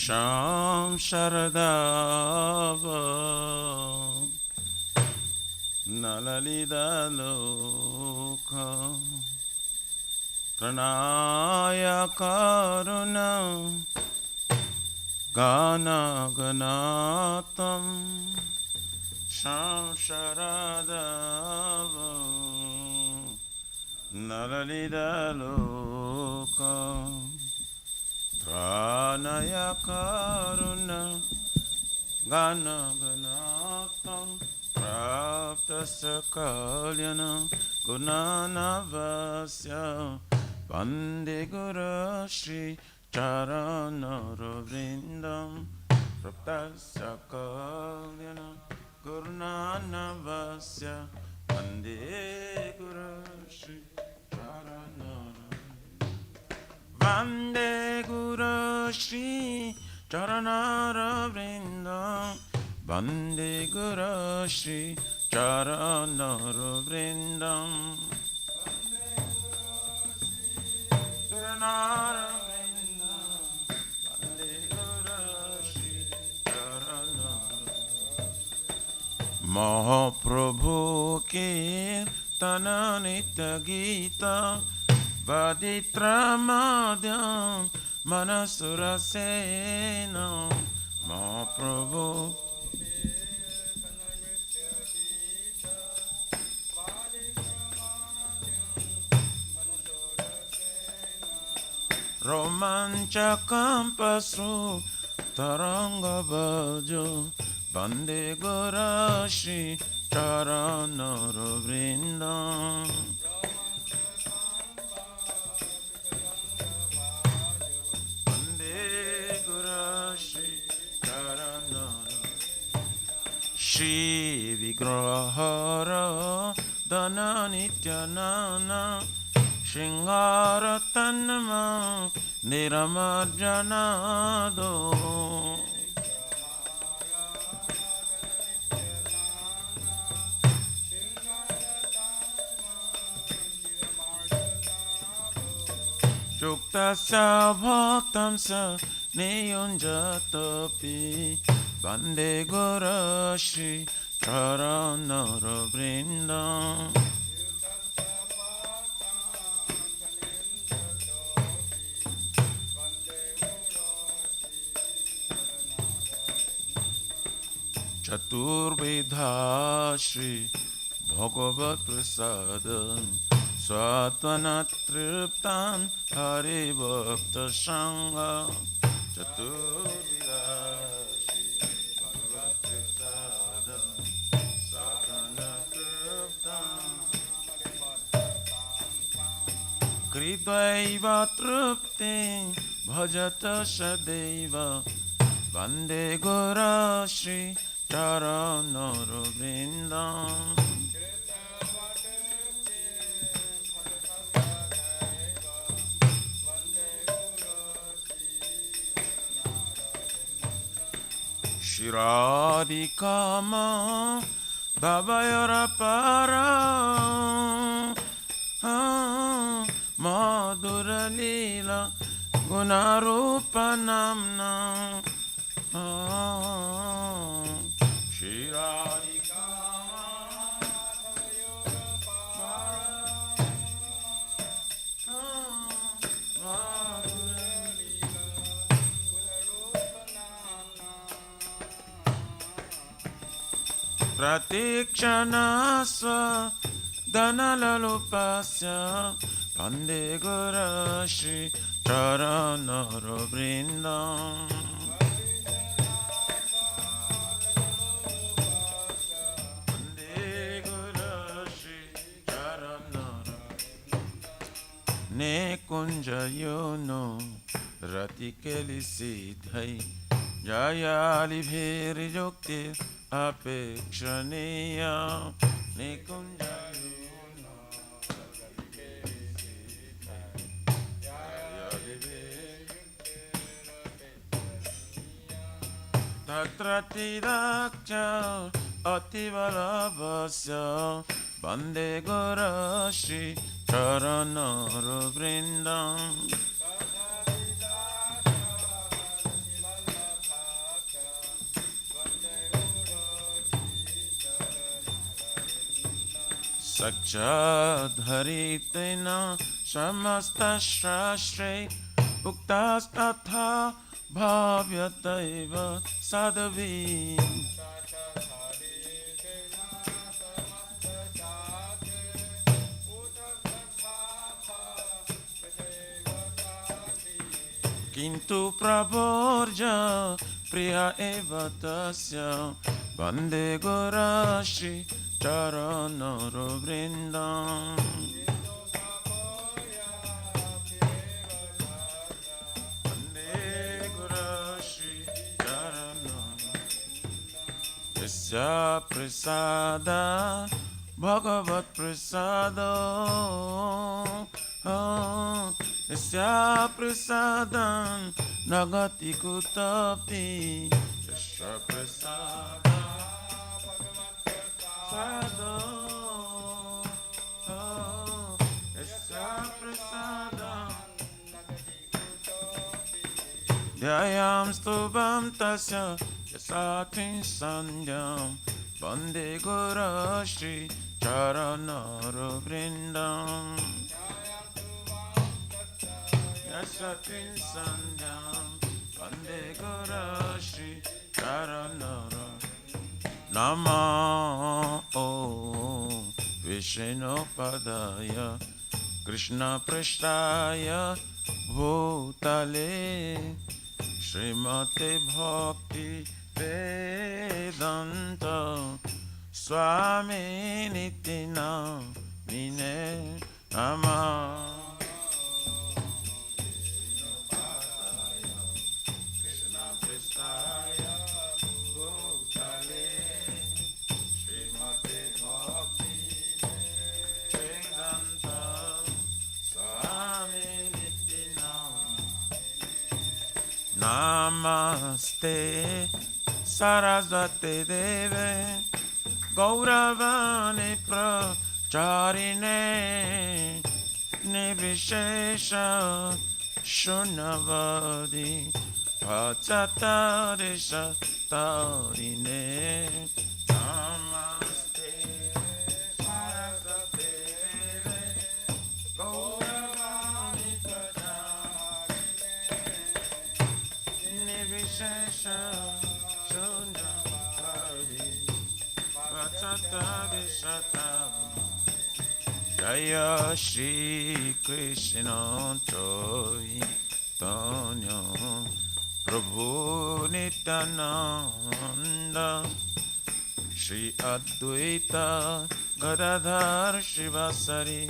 Sham Sharadava Nalalida Loka Pranaya Karuna Gana Ganatam Sham Sharadava Nalalida Loka Pranaya Karuna Gana Ganatam Praptasya Kalyana Gunanavasya Vande Guru Shri Charanaravrindam Praptasya Kalyana Gunanavasya Vande Guru Shri Charanaravrindam Vande Guru Shri Charanaravrindam Vande Guru Shri Charanaravrindam Charanaravrindam Vande Guru Shri Charanaravrindam Mahaprabhu Kirtana Nitya Gita Vaditra Madhyam Manasura Sena Mahaprabhu Romanchakam Pasru Taranga Bhajo Vande Guru Shri Charanaravrindam Shri Vigrahara Dana Nityanana Shingara Tanma Niramarjanado Chuktasya Bhaktamsa Niyunjatapi Vande Guru Shri Charanaravrindam Chaturvedha Shri Bhagavad Prasadam Swatanatriptam Hari Bhakta Sangha Chaturvedha Shri Bhagavad Prasadam Swatanatriptam Kridvaiva Triptim Bhajata Sadeva Vande Guru Shri Charanaravrindam Shiradikama Bhavayarapara Madhura Lila Gunarupanamna Pratikshana Swa Dhanalalupasya Vande Guru Shri Charanaravrindam Vande Guru Shri Charanaravrindam Ne Kunja Yono Ratikeli Siddhai Jayali Bhiri Yukti Apekshaniya Nikunjayuna Tatratidaksha Ativalabhasya Vande Guru Shri Charanaravrindam Sakshadharitena Samastashrastre Uktastatha Bhavyataiva Sadhavi Kintu Praborja Priya Eva Tasya Vande Gorashi Charanara Vrindam Vande Gorashi Charanara Yasya Prasada Bhagavat Prasada Yasya Prasadam Nagati Kutapti Yasya Prasada Prasada Yasya Prasadam Dhyayam Stubham Tasya Yasatin Sandhyam Vande Gorashi Charanara Vrindam Yasatin Sandhyam Vande Gorashi Charanara Nama Vishnu Padaya Krishna Prishtaya Bhutale Srimate Bhakti Vedanta Swami Nitina Mine Nama Namaste Sarasvate Deve Gauravane Pracharine Nivishesha Shunavadi Pachatarisha Tarine Namaste Sarasvate Deve Gauravane Pracharine Nivishesha Shunavadi Pachatarisha Jaya Shri Krishna Chaitanya Prabhu Nityananda Shri Advaita Gadadhar Shivasari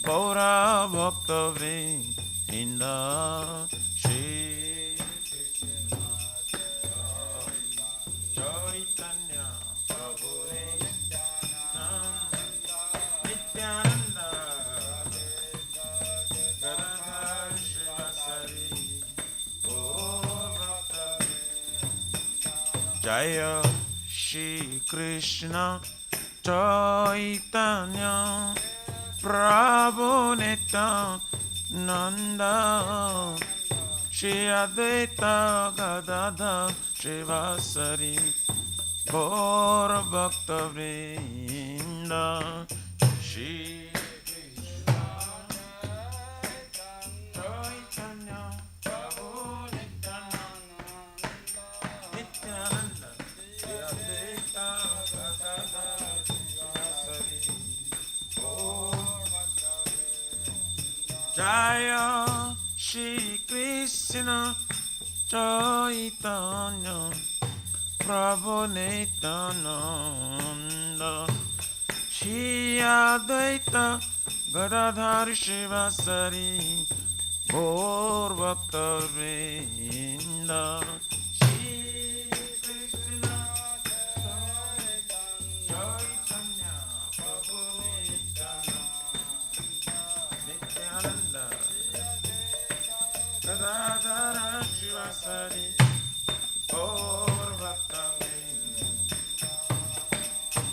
Gaura Bhakta Vrinda Shri Chaitanya Prabhu Nityananda Gadadhar Shivasari Jaya Shri Krishna Chaitanya Prabhu Nityananda Shri Advaita Gadadhar Shivasari Gaur Bhakta Vrinda Shri Krishna Chaitanya Prabhu Nityananda Shri Advaita Gadadhar Shivasari Gaur Bhakta Jaya Shri Krishna Chaitanya Prabhu Nityananda Shri Advaita Gadadhar Shivasari Gaur Bhakta Vrinda Shri Krishna Chaitanya Prabhu Nityananda Gadadhar Shivasari Gaur Bhakta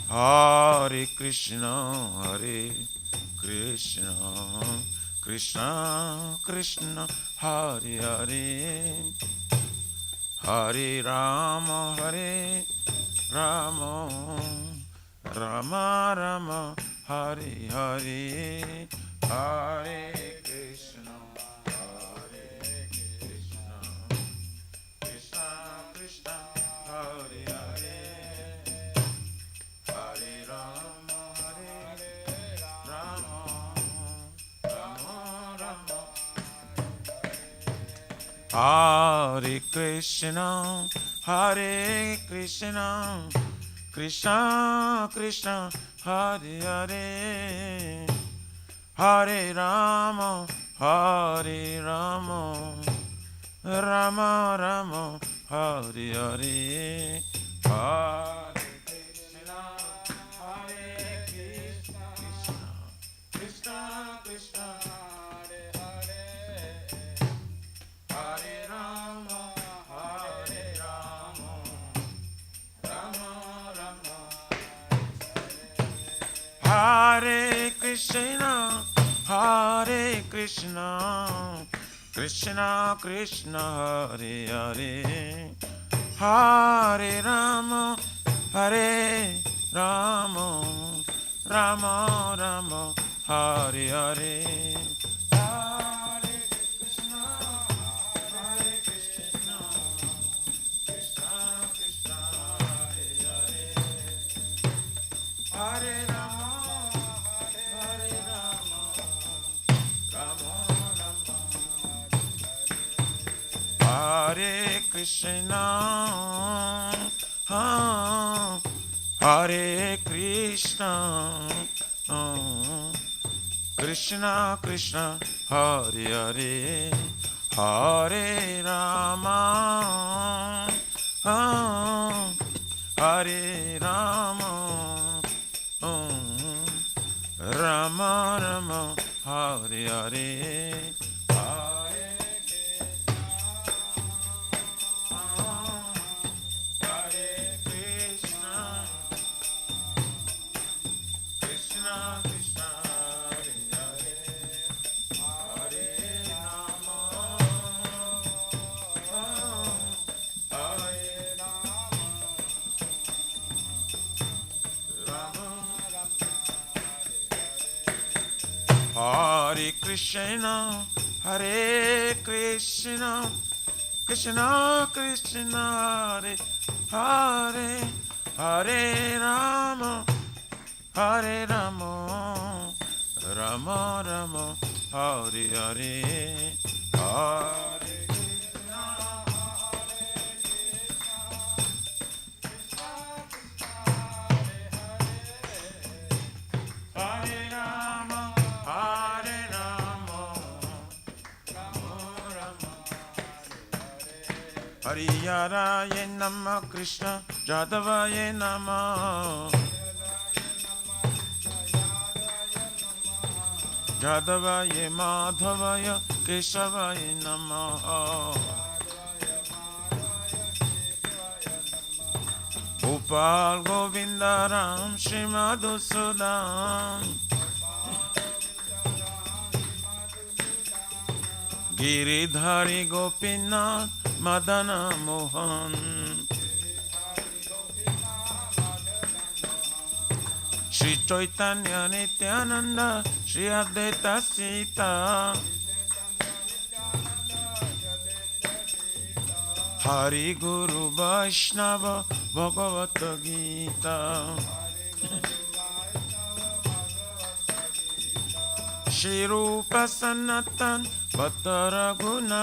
Hare Krishna Krishna Krishna Hare Hare Hare Rama Rama Rama Hare Hare, Hare Krishna, Hare Krishna, Krishna Krishna, Hare Hare, Hare Rama, Hare Rama, Rama Rama, Hare Krishna, Hare Krishna, Krishna Krishna, Hare Hare, Hare Rama, Hare Rama, Rama Rama, Hare Hare, Hare Krishna, Hare Krishna, Krishna Krishna, Hare Hare, Hare Rama, Hare Rama, Rama Rama, Hare Krishna, Hare Krishna, Krishna Krishna, Hare Hare, Hare Rama, Hare Rama, Rama Rama, Hare Hare, Hare Krishna, Hare Krishna, Krishna Krishna, Hare Hare, Hare Rama, Hare Rama, Rama Rama, Hare Krishna, Hare Krishna, Krishna Krishna, Hare Hare, Hare Rama, Hare Rama, Rama Rama, Hare Hare, Hare Krishna, Krishna Krishna, Hare Hare, Hare Rama, Hare Rama, Hare Krishna, Hare Krishna, Krishna Krishna, Hare Hare, Hare Rama, Hare Rama, Rama Rama, Hare Hare, Hare Krishna, Hare Rama, Hare Rama, Rama Rama, Hariyaraye Namah, Krishna Jadavaye Namah, Jadavaye Madhavaya Keshavaya Namah, Gopal Govindaram Shrimadhusudan, Giridhari Gopinath Madana Mohan, Shri Chaitanya Nityananda, Shri Advaita Sita, Hari Guru Vaishnava Bhagavata Gita, Shri Rupa Sanatan Bhatta Raghuna,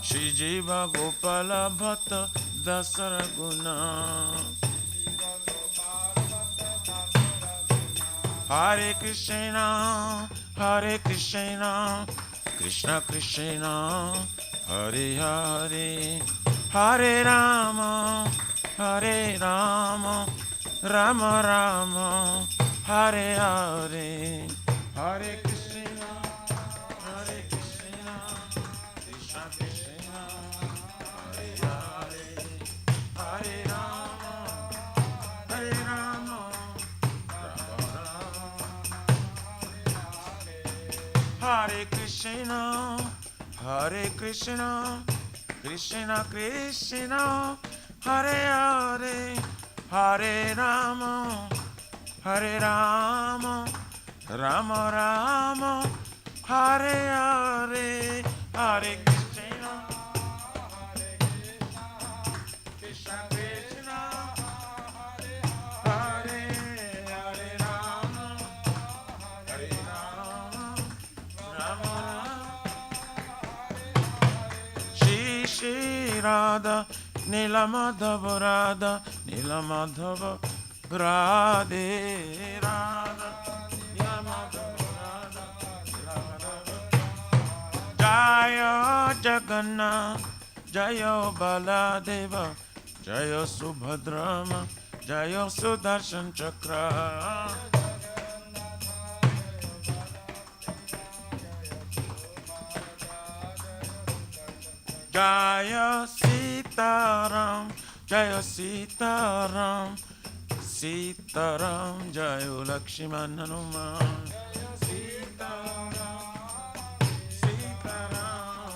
Shri Jiva Gopala Bhatta Dasaraguna, Hare Krishna, Hare Krishna, Krishna Krishna, Hare Hare, Hare Rama, Hare Rama, Rama Rama, Hare Hare, Hare Krishna, Hare Krishna, Krishna Krishna, Hare Hare, Hare Rama, Hare Rama, Rama Rama, Hare Krishna, Hare Krishna, Krishna Krishna, Hare Hare, Hare Rama, Hare Rama, Rama Rama, Hare Hare, Hare Krishna, Krishna Krishna, Hare Hare Rama, Hare Rama, Rama Shri Shri Radha, Nila Madhava Radha, Nila Madhava Radhe Radha, Nila Madhava Radha, Nila Madhava. Jaya Jagannath, Jaya Baladeva, Jaya Subhadrama, Jaya Sudarshan Chakra. Jaya Sitaram, Jaya Sitaram, Sitaram, Jaya Lakshman Hanuman. Sitaram, Sitaram,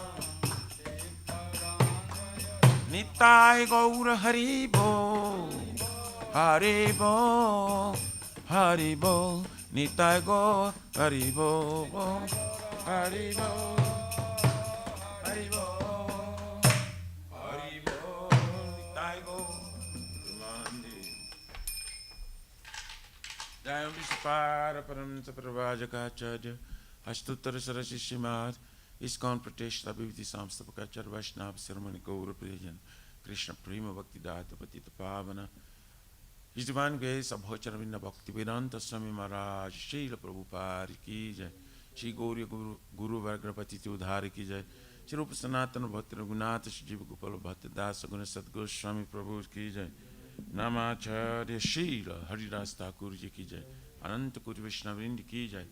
Nitai Gaura Haribo, Haribo, Haribo, Nitai Gaura Haribo, Haribo, Haribo. Jayam Vishpara Param Sapravajakacarya Ashtuttara Sarashishimad ISKCON Prateshta Bhiviti Samstapakacharya Vaishnava Ceremony Gaura Priyan Krishna Prima Bhakti Data Patita Pavana His Divine Grace Abhochara Vinda Bhakti Vedanta Swami Maharaj Srila Prabhupada Ki Jai Shri Gauriya Guru Vargrapati Udhari Ki Jai Shri Rupa Sanatana Bhakti Raghunatha Shri Jiva Gopala Bhakti Dasa Guna Sadguru Swami Prabhu Ki Jai Namacharya Srila Haridas Thakur Ji Ki Jai Ananta Kuri Vaishnavrind Ki Jai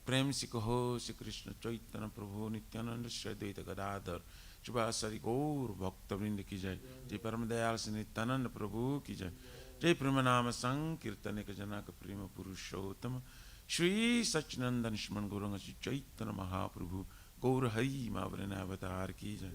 Prem Si Kaho Si Krishna Chaitanya Prabhu Nityananda Shri Advaita Gadadhar Shubhasari Gaur Bhaktavrind Ki Jai Jai Paramadayal Si Nityananda Prabhu Ki Jai Jai Pramanama Sankirtanika Janaka Prima Purushottama Shri Sachinandan Shman Guranga Shri Chaitanya Mahaprabhu Gaur Hari Mavrana Avatar Ki Jai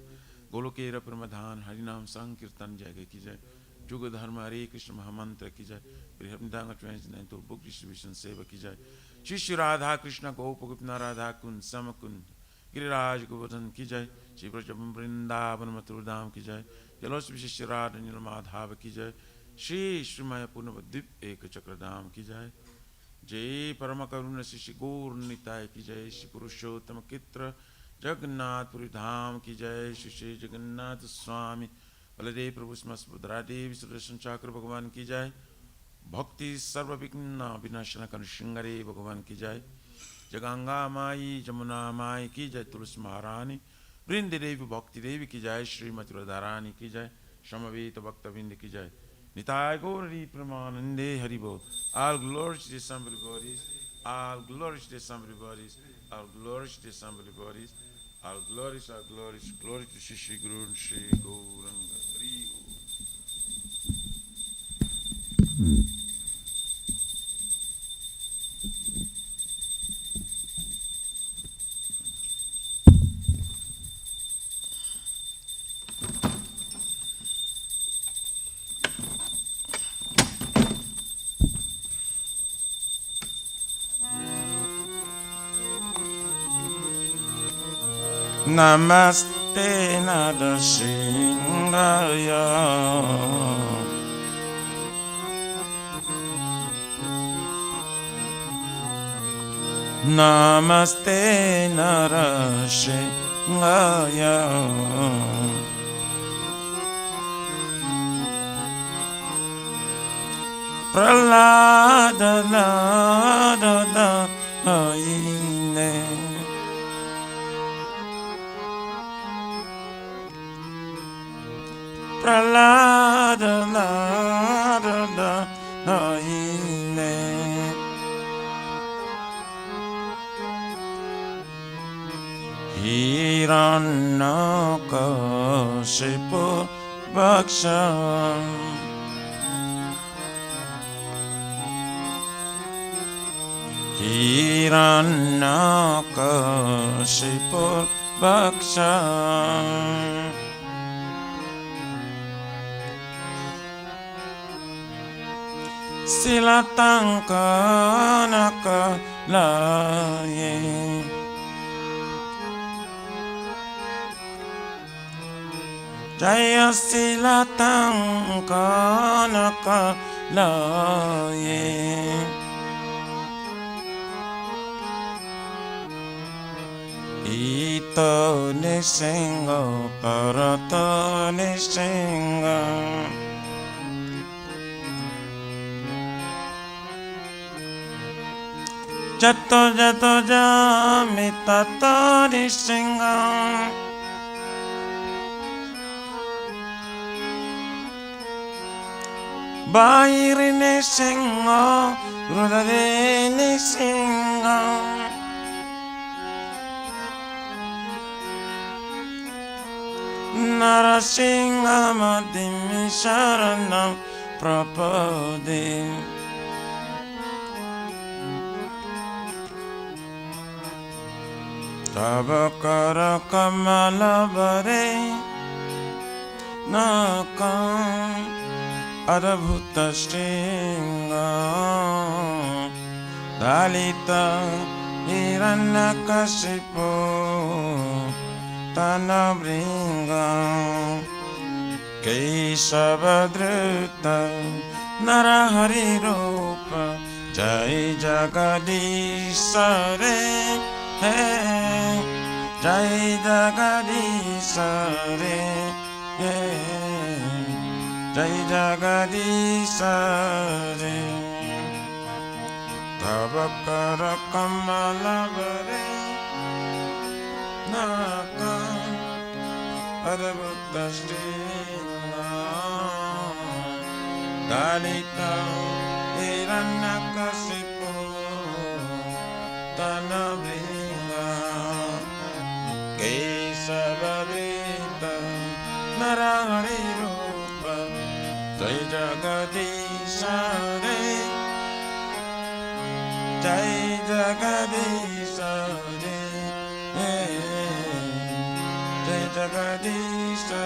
Golokera Pramadhan Harinam Sankirtan Jai Ki Jai Juga Dharma Hare Krishna Mahamantra Ki Jai Prihamdanga 29 book distribution Seva Ki Jai Shri Radha Krishna Gopagopina Radha Kun Samakun Giriraj Govardhan Ki Jai Shri Brajabam Vrindavan Mathurdham Ki Jai Jalos Shri Radha Nilamadhava Ki Jai Shri Srimaya Purnavadip Eka Chakradham Ki Jai Jai Paramakaruna Shri Gaur Nitai Ki Jai Shri Purushottama Kitra Jagannath Puri Dham Ki Jai Shri Jagannath Swami Baladev Prabhu Smasbudra Devi Sudarshan Chakra Bhagavan Ki Jai Bhakti Sarva Vikna Vinashana Kanshingare Bhagavan Ki Jai Jaganga Mai Jamuna Mai Ki Jai Tulsi Maharani Vrindi Devi Bhakti Devi Ki Jai Srimati Radharani Ki Jai Shamaveta Bhakta Vindi Ki Jai Nitai Gauri Pramanande Haribo. All glories to the assembly bodies, all glories to the assembly bodies, all glories to the assembly bodies, all glory to Shri Guru and Shri Gauranga. Namaste Narasingaya Namaste Narasingaya Pralada Nada Aine Pralada Nada Aine Hiranyakashipu Bhaksham Hiranyakashipu Bhaksham silatangka nakalaye. Jaya silatangka nakalaye. Ito nisingo parato nisingo. Jato jato jamita to nisingo. Bairi nisingo, rudade nisingo. Narasingha madhimi sharanam prapade. Tava kara kamala bare nakam adbhuta sringa dalita hiranyakashipu tanabringa kesavadruta narahari rupa jai jagadisha re hey jai jagadisha re hey jai jagadisha re tava kara kamala bare nakam adbhuta sringa dalita hiranyakashipu tanabringa kesavadrita narahari rupa jai jagadisha re jai jagadisha re jai jagadisha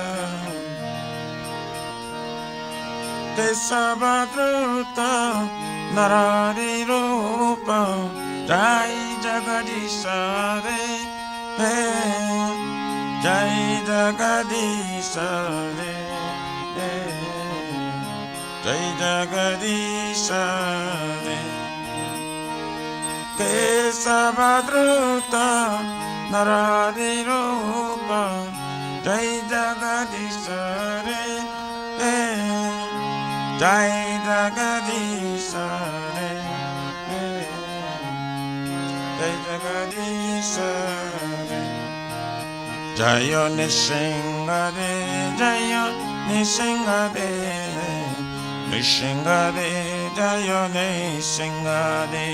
kesavadruta narari rupa jai jagadisha re jai jagadisha re jai jagadisha re kesavadruta narari rupa jai jagadisha re jai jagadisha re jai jagadisha re jayo nishinga re jayo nishinga re nishinga re jayo nishinga re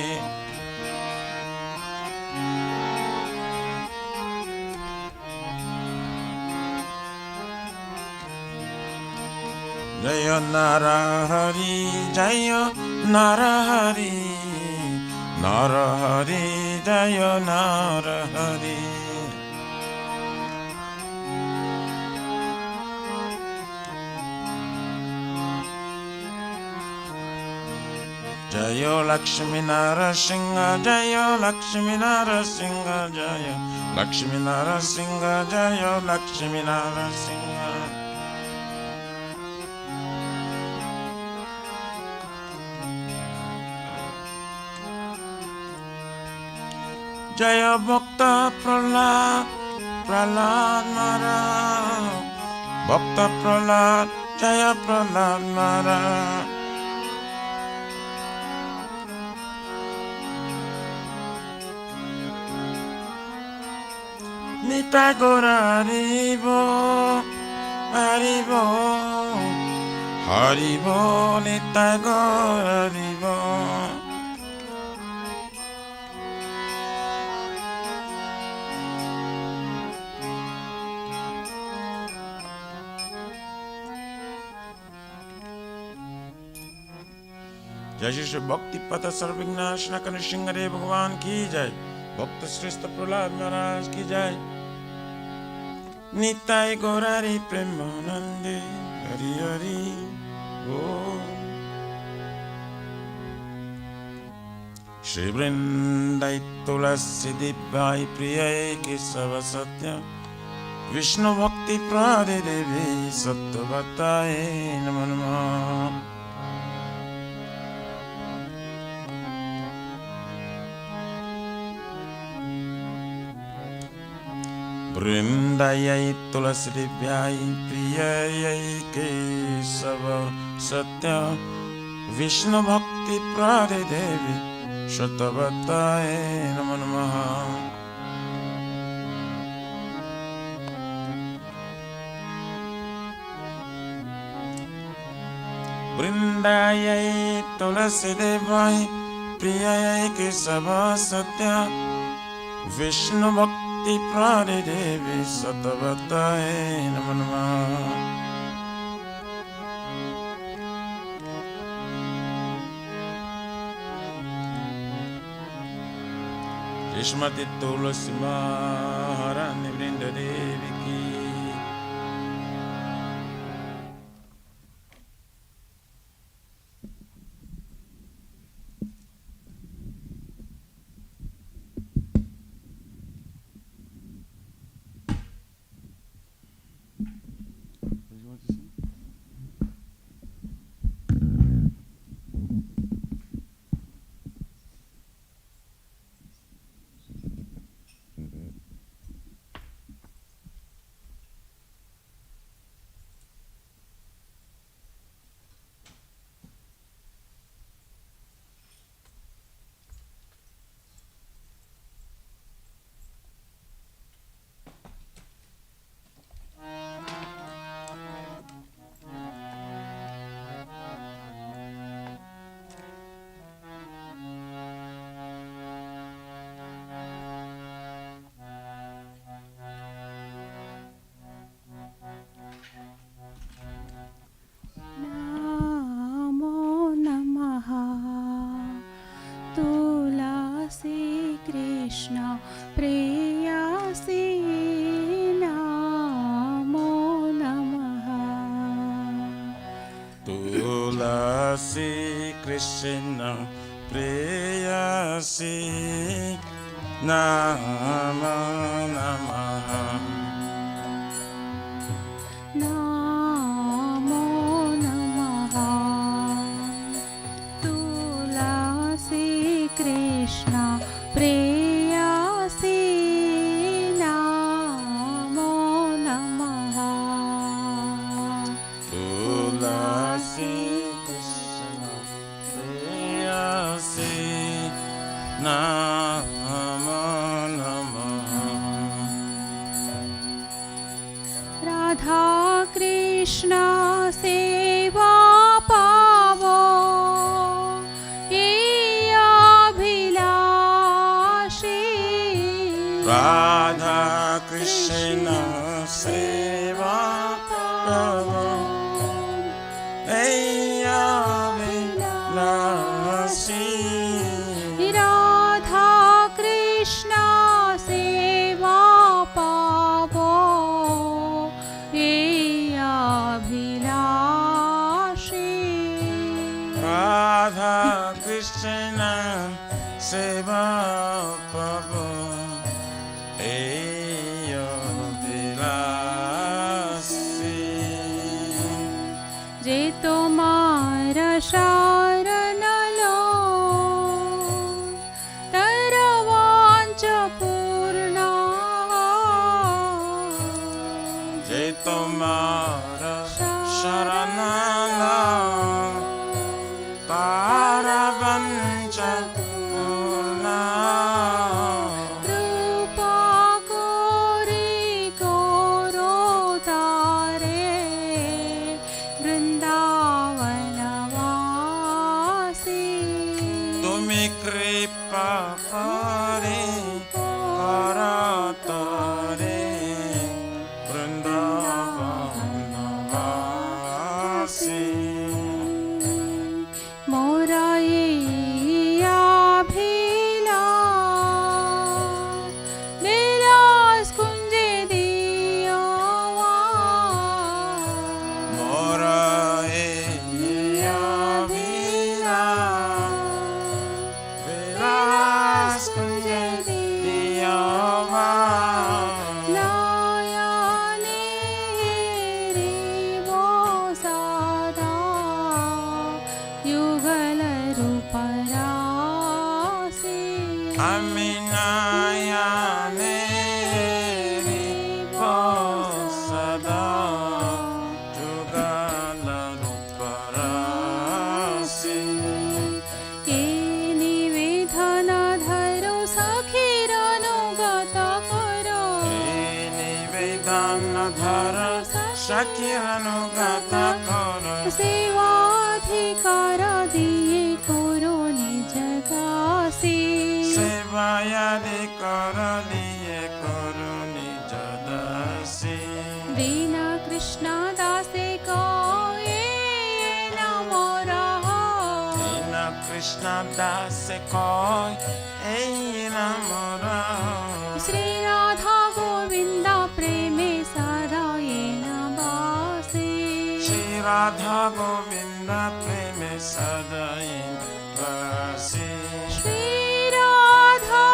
Jayo Narahari, Jayo Narahari, Narahari, Jayo Narahari. Jayo Lakshmi Narasingha, Jayo Lakshmi Narasingha, Jayo Lakshmi Narasingha, Jayo Lakshmi Narasingha. Jaya Bhakta Prahlad, Prahlad Maharaj, Bhakta Prahlad, Jaya Prahlad Maharaj. Nitai Gaura Haribo, Haribo, Haribo, Nitai Gaura Haribo. जय श्री भक्ति पथ सर्वविघ्नाश नकन सिंहरे भगवान की जय भक्त श्रेष्ठ प्रहलाद महाराज की जय निताय गौरारी प्रेमानंदे हरि हरि बोल। Shri Vrindai Tulasi Divyai Priyai Kesava Satya Vishnu Bhakti Prade Devi Sattvatai Namo Namo. Vrindayai Tulasi Divyai Priyai Kesava Satya Vishnu Bhakti Prade Devi Sattvatai Namo Namo. Vrindayai Tulasi Devai Priyai Kesava Satya Vishnu Bhakti Prade Devi Sattvatai Namo Namo. Shrimati Tulasi Maharani Vrinda Devi Ki. Tulasi Krishna Preyasi Namo Namaha. Namo Namaha. Tulasi Krishna Preyasi Namo Namaha. Tulasi Krishna Preyasi Namo Namaha. Radha Krishna Seva Pavo Abhilashi. Radha Krishna Seva Pavo Abhilashi. Radha Krishna Seva Pavo Abhilashi. Radha Krishna Seva Pavo Abhilashi. दान धर सखीरनुगत कर सेवाधिकार दिए करो निज दासी सेवाधिकार दिए करो निज दासी दीन कृष्ण दासे को कृष्ण दास कय एई नामर श्री राधा गोविंद प्रेमे सदायेन वासे श्री राधा गोविंद प्रेमे सदायेन वासे श्री राधा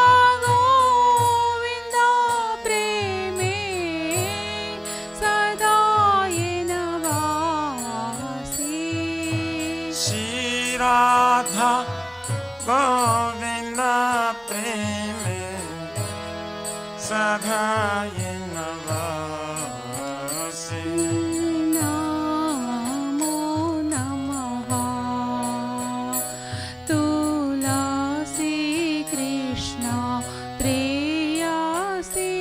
गोविंद प्रेमे सदायेन वासे श्री राधा गोविंद प्रेमे सदायेन वासे नमो नमः तुलसी कृष्ण प्रेयसी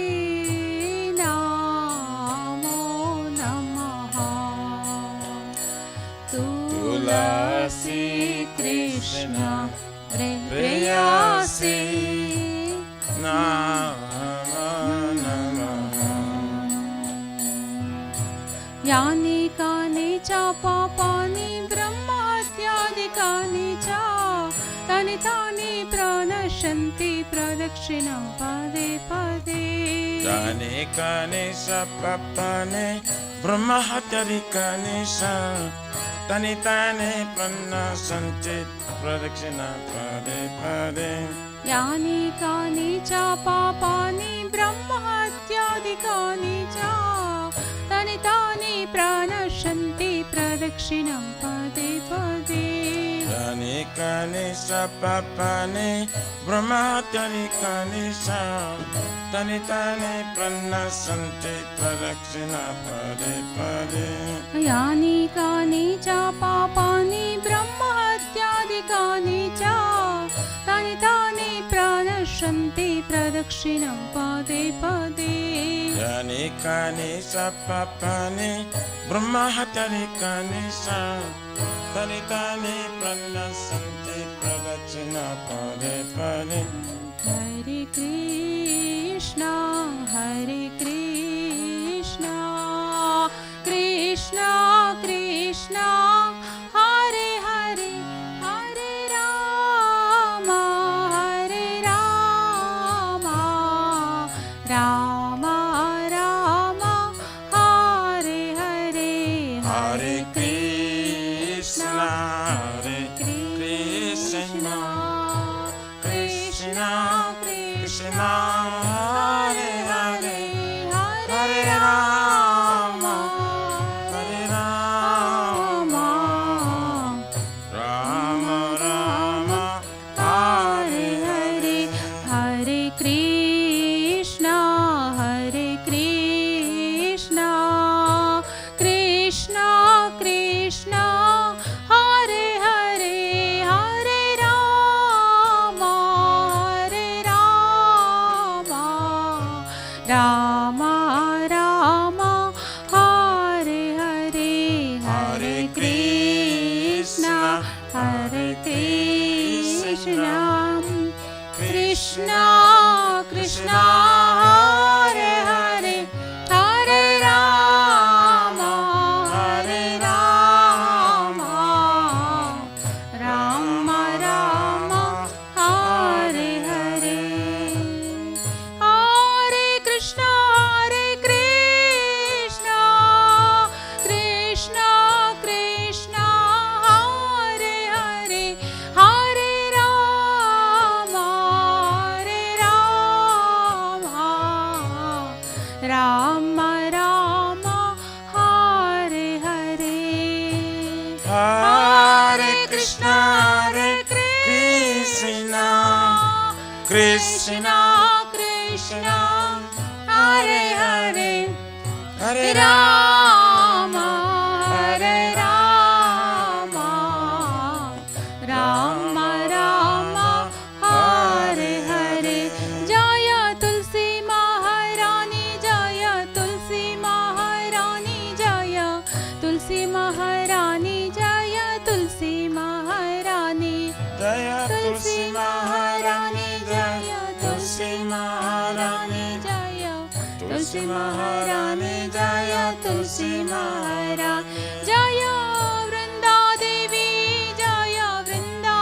नमो नमः तुलसी कृष्ण प्रेयसी नमो नमः यानि कानि च पापानि ब्रह्माद्यादिकानि च तानि तानि प्रणश्यन्ति प्रदक्षिणं पदे पदे तानि कानि स पापानि ब्रह्महत्यादिकानि च तानि तानि प्रणश्यन्ति प्रदक्षिणं पदे पदे यानि कानि च पापानि ब्रह्महत्यादिकानि च तानि तानि प्रणश्यन्ति प्रदक्षिणं पदे पदे यानि कानि स पापानि ब्रह्महत्यादिकानि च तानि तानि प्रणश्यन्ति प्रदक्षिणं पदे पदे यानि कानि च पापानि ब्रह्महत्यादिकानि च तानि तानि प्रणश्यन्ति प्रदक्षिणं पदे पदे यानि कानि स पापानि ब्रह्महत्यादिकानि च तानि तानि प्रणश्यन्ति प्रदक्षिणं पदे पदे हरे कृष्ण कृष्ण कृष्ण हरे हरे हरे राम राम राम हरे हरे हरे कृष्ण कृष्ण कृष्ण कृष्ण हरे हरे हरे राम राम राम हरे हरे हरे कृष्ण कृष्ण कृष्ण हरे हरे हरे राम राम राम हरे हरे हरे कृष्ण कृष्ण कृष्ण हरे हरे हरे राम राम राम हरे हरे हरे कृष्ण कृष्ण कृष्ण हरे हरे हरे राम राम राम हरे हरे हरे कृष्ण कृष्ण कृष्ण हरे हरे हरे राम राम राम हरे हरे जय तुलसी महारानी जय तुलसी महारानी जय तुलसी महारानी जय तुलसी महारानी जय वृंदा देवी जय वृंदा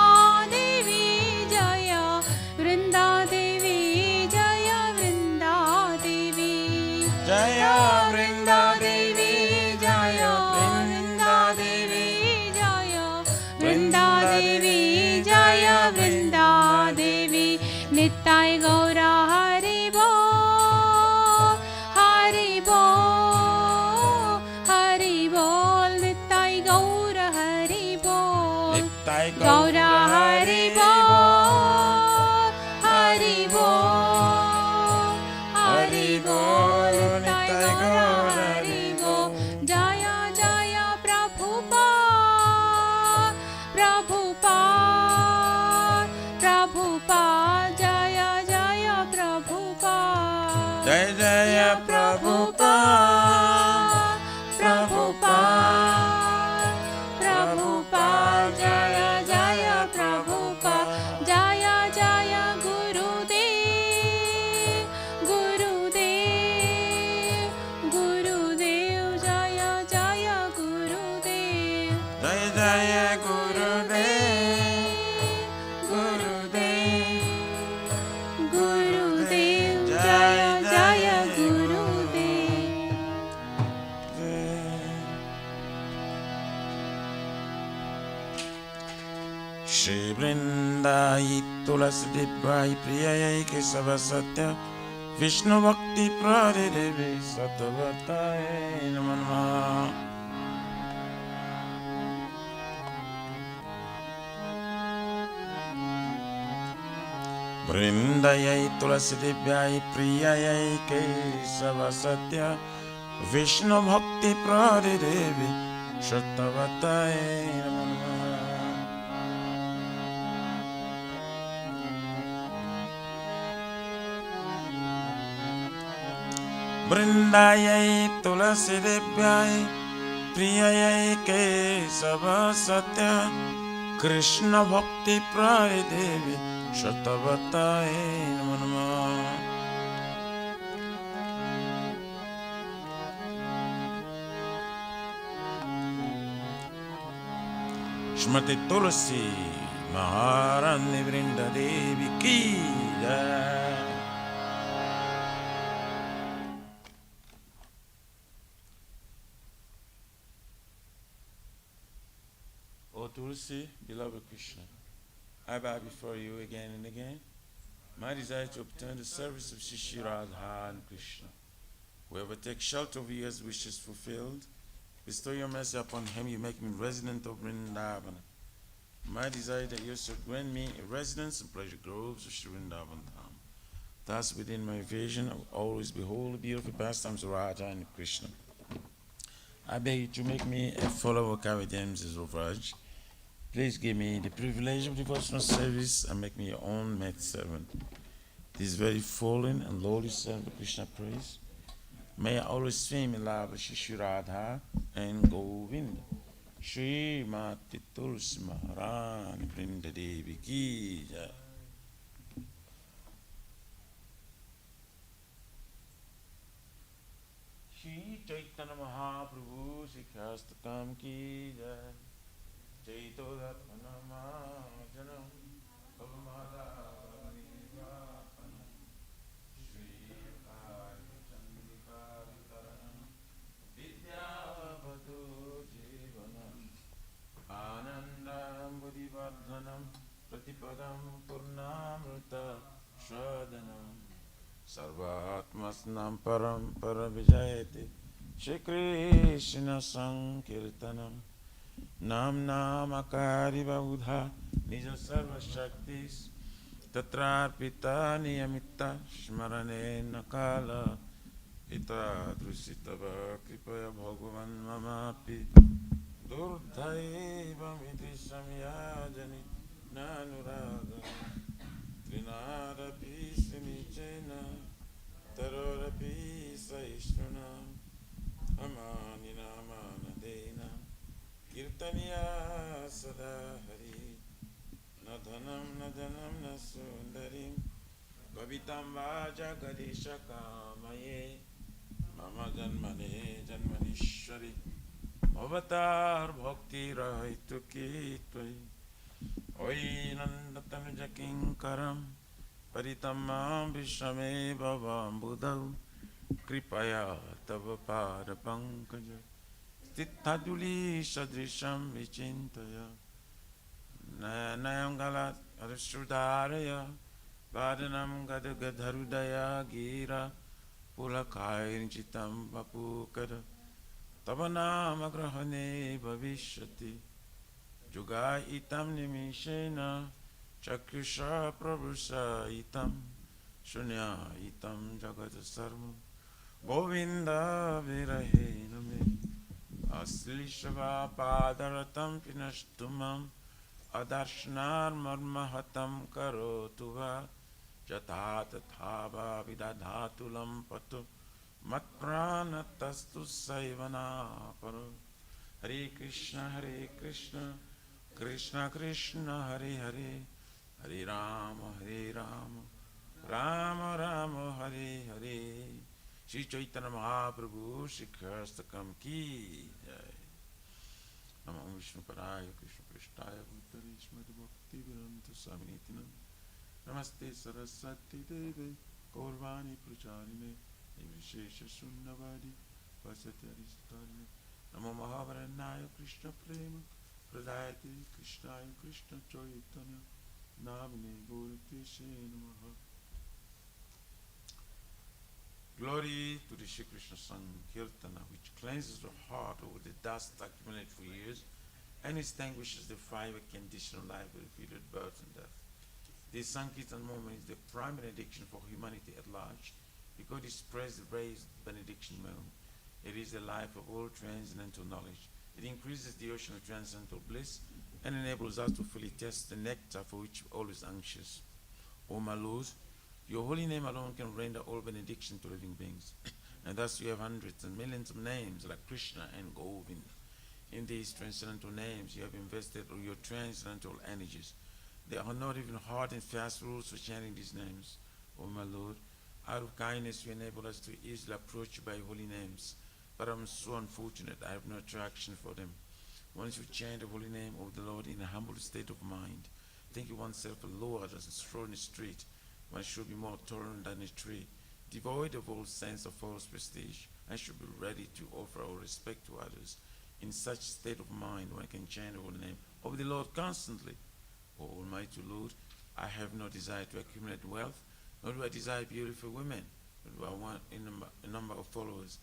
देवी जय वृंदा देवी जय वृंदा देवी जय वृंदा देवी जय वृंदा देवी जय वृंदा देवी जय वृंदा देवी निताय गौरा हरि बोल हरि बोल हरि बोल निताय गौर हरि बोल निताय गौरा हरि बोल हरि बोल हरि बोल निताय गौर हरि बोल जय जय प्रभुपाद प्रभुपाद प्रभुपाद जय जय प्रभुपाद जय जय प्रभुपाद प्रभुपाद प्रभुपाद जय जय प्रभुपाद जय जय गुरुदेव गुरुदेव गुरुदेव जय जय गुरुदेव जय जय गुरुदेव गुरुदेव गुरुदेव जय जय गुरुदेव श्री वृंदाई तुलसी दिव्याई प्रियाई केशव सत्य विष्णु भक्ति प्रदेवी सतवताय नमः वृंदाई तुलसी दिव्याई प्रियाई केशव सत्य विष्णु भक्ति प्रदेवी सतवताय नमः वृंदायै तुलसी देव्याय प्रियायै केशव सत्य कृष्ण भक्ति प्रदेवी शतवताय नमो नमः श्रीमती तुलसी महारानी वृंदा देवी की जय। O Tulsi, beloved Krishna, I bow before you again and again. My desire to obtain the service of Shri Radha and Krishna. Whoever takes shelter of you has wishes fulfilled. Bestow your mercy upon him, you make me resident of Vrindavana. My desire that you should grant me a residence in pleasure groves of Shri Vrindavan Dham. Thus within my vision I will always behold the beautiful pastimes of Radha and Krishna. I beg you to make me a follower of Kavadams of Raj. Please give me the privilege of devotional service and make me your own maid servant. This very fallen and lowly servant of Krishna praise. May I always swim in love with Shri Radha and Govinda. Shri Mati Tulsi Maharani Vrinda Devi Ki Jai. Shri Chaitanya Mahaprabhu Sikhastakam Ki Jai. Chaitodharmanamajanam Bhavamadavanivapana Shri Chandrikavitaranam Vidyavadu Jivanam Anandam Buddhivardhanam Pratipadam Purnamrita Shradanam Sarvatmasnam Param Paravijayate Shri Krishna Sankirtanam Nam Nam Akari Baudha Nija Sarva Shaktis Tatrarpita Niyamita Shmarane Nakala Ita Drusitava Kripaya Bhagavan Mamapi Durdhaiva Miti Samyajani Nanuraga Trinarapi Sinichena Tarorapi Saishnuna Amanina Manadena Kirtaniya Sada Hari Na Dhanam Na Janam Na Sundarim Kavitam vaja gadesha kamaye mama janmane janmanishwari avatar bhakti rahitu ki tvai oi nandatan jakinkaram paritamam vishame bhavam budau kripaya tava pada pankaja stithaduli sadrisham vichintaya Nayangala Arisudaraya Vadanam Gadagadharudaya Gira Pulakair Chitam Vapukara Tavanam Agrahane Bhavishyati Juga Itam Nimishena Chakrusha Prabhusa Itam Shunya Itam Jagata Sarvam Govinda Virahe Name Aslishava Padaratam Pinashtumam Adarshnar marmahatam karotuva jata tathava vidadhatulam patu matpranatastu saivana paro Hare Krishna Krishna Krishna Hare Hare Hare Rama Rama Rama Hare Hare Shri Chaitanya Mahaprabhu Shri Kristakam Ki Jai Namo Vishnu Paraya Krishna Prashtaya Bhutale Shmad Bhakti Vedanta Swaminitinam Namaste Saraswati Deve Gaurvani Pracharine Nivishesha Sunnavadi Vasati Aristarine Namo Mahavaranaya Krishna Prema Pradayate Krishnaya Krishna Chaitanya Namine Gaurapeshe Namaha. Glory to the Shri Krishna Sankirtana, which cleanses the heart of the dust accumulated for years and extinguishes the fire of conditional life with repeated birth and death. This Sankirtan moment is the prime benediction for humanity at large, because it spreads the rays of benediction moon. It is the life of all transcendental knowledge. It increases the ocean of transcendental bliss and enables us to fully test the nectar for which we're always anxious. O my Lord, your holy name alone can render all benediction to living beings. And thus you have hundreds and millions of names like Krishna and Govinda. In these transcendental names, you have invested all your transcendental energies. There are not even hard and fast rules for chanting these names. O my Lord, out of kindness you enable us to easily approach you by holy names. But I'm so unfortunate I have no attraction for them. Once you chant the holy name of the Lord in a humble state of mind, thinking oneself a lord as a straw in the street, one should be more tolerant than a tree, devoid of all sense of false prestige, and should be ready to offer all respect to others. In such state of mind, one can chant the holy name of the Lord constantly. O Almighty Lord, I have no desire to accumulate wealth, nor do I desire beautiful women, nor do I want a number of followers.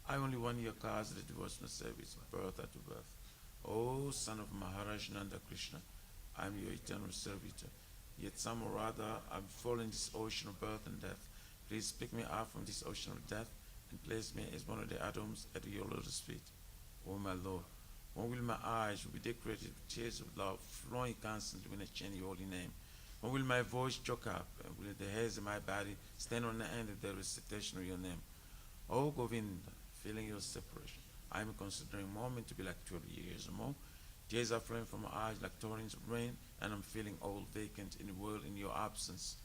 I only want your cause of the devotional service, birth after birth. O son of Maharaj Nanda Krishna, I am your eternal servitor. Yet somehow or other I've fallen in this ocean of birth and death. Please pick me up from this ocean of death and place me as one of the atoms at your lotus feet. O my Lord, when will my eyes be decorated with tears of love flowing constantly when I chant your holy name? When will my voice choke up and will the hairs of my body stand on the end of the recitation of your name? O Govinda, feeling your separation, I am considering a moment to be like 12 years or more. Tears are flowing from my eyes like torrents of rain, and I'm feeling all vacant in the world in your absence.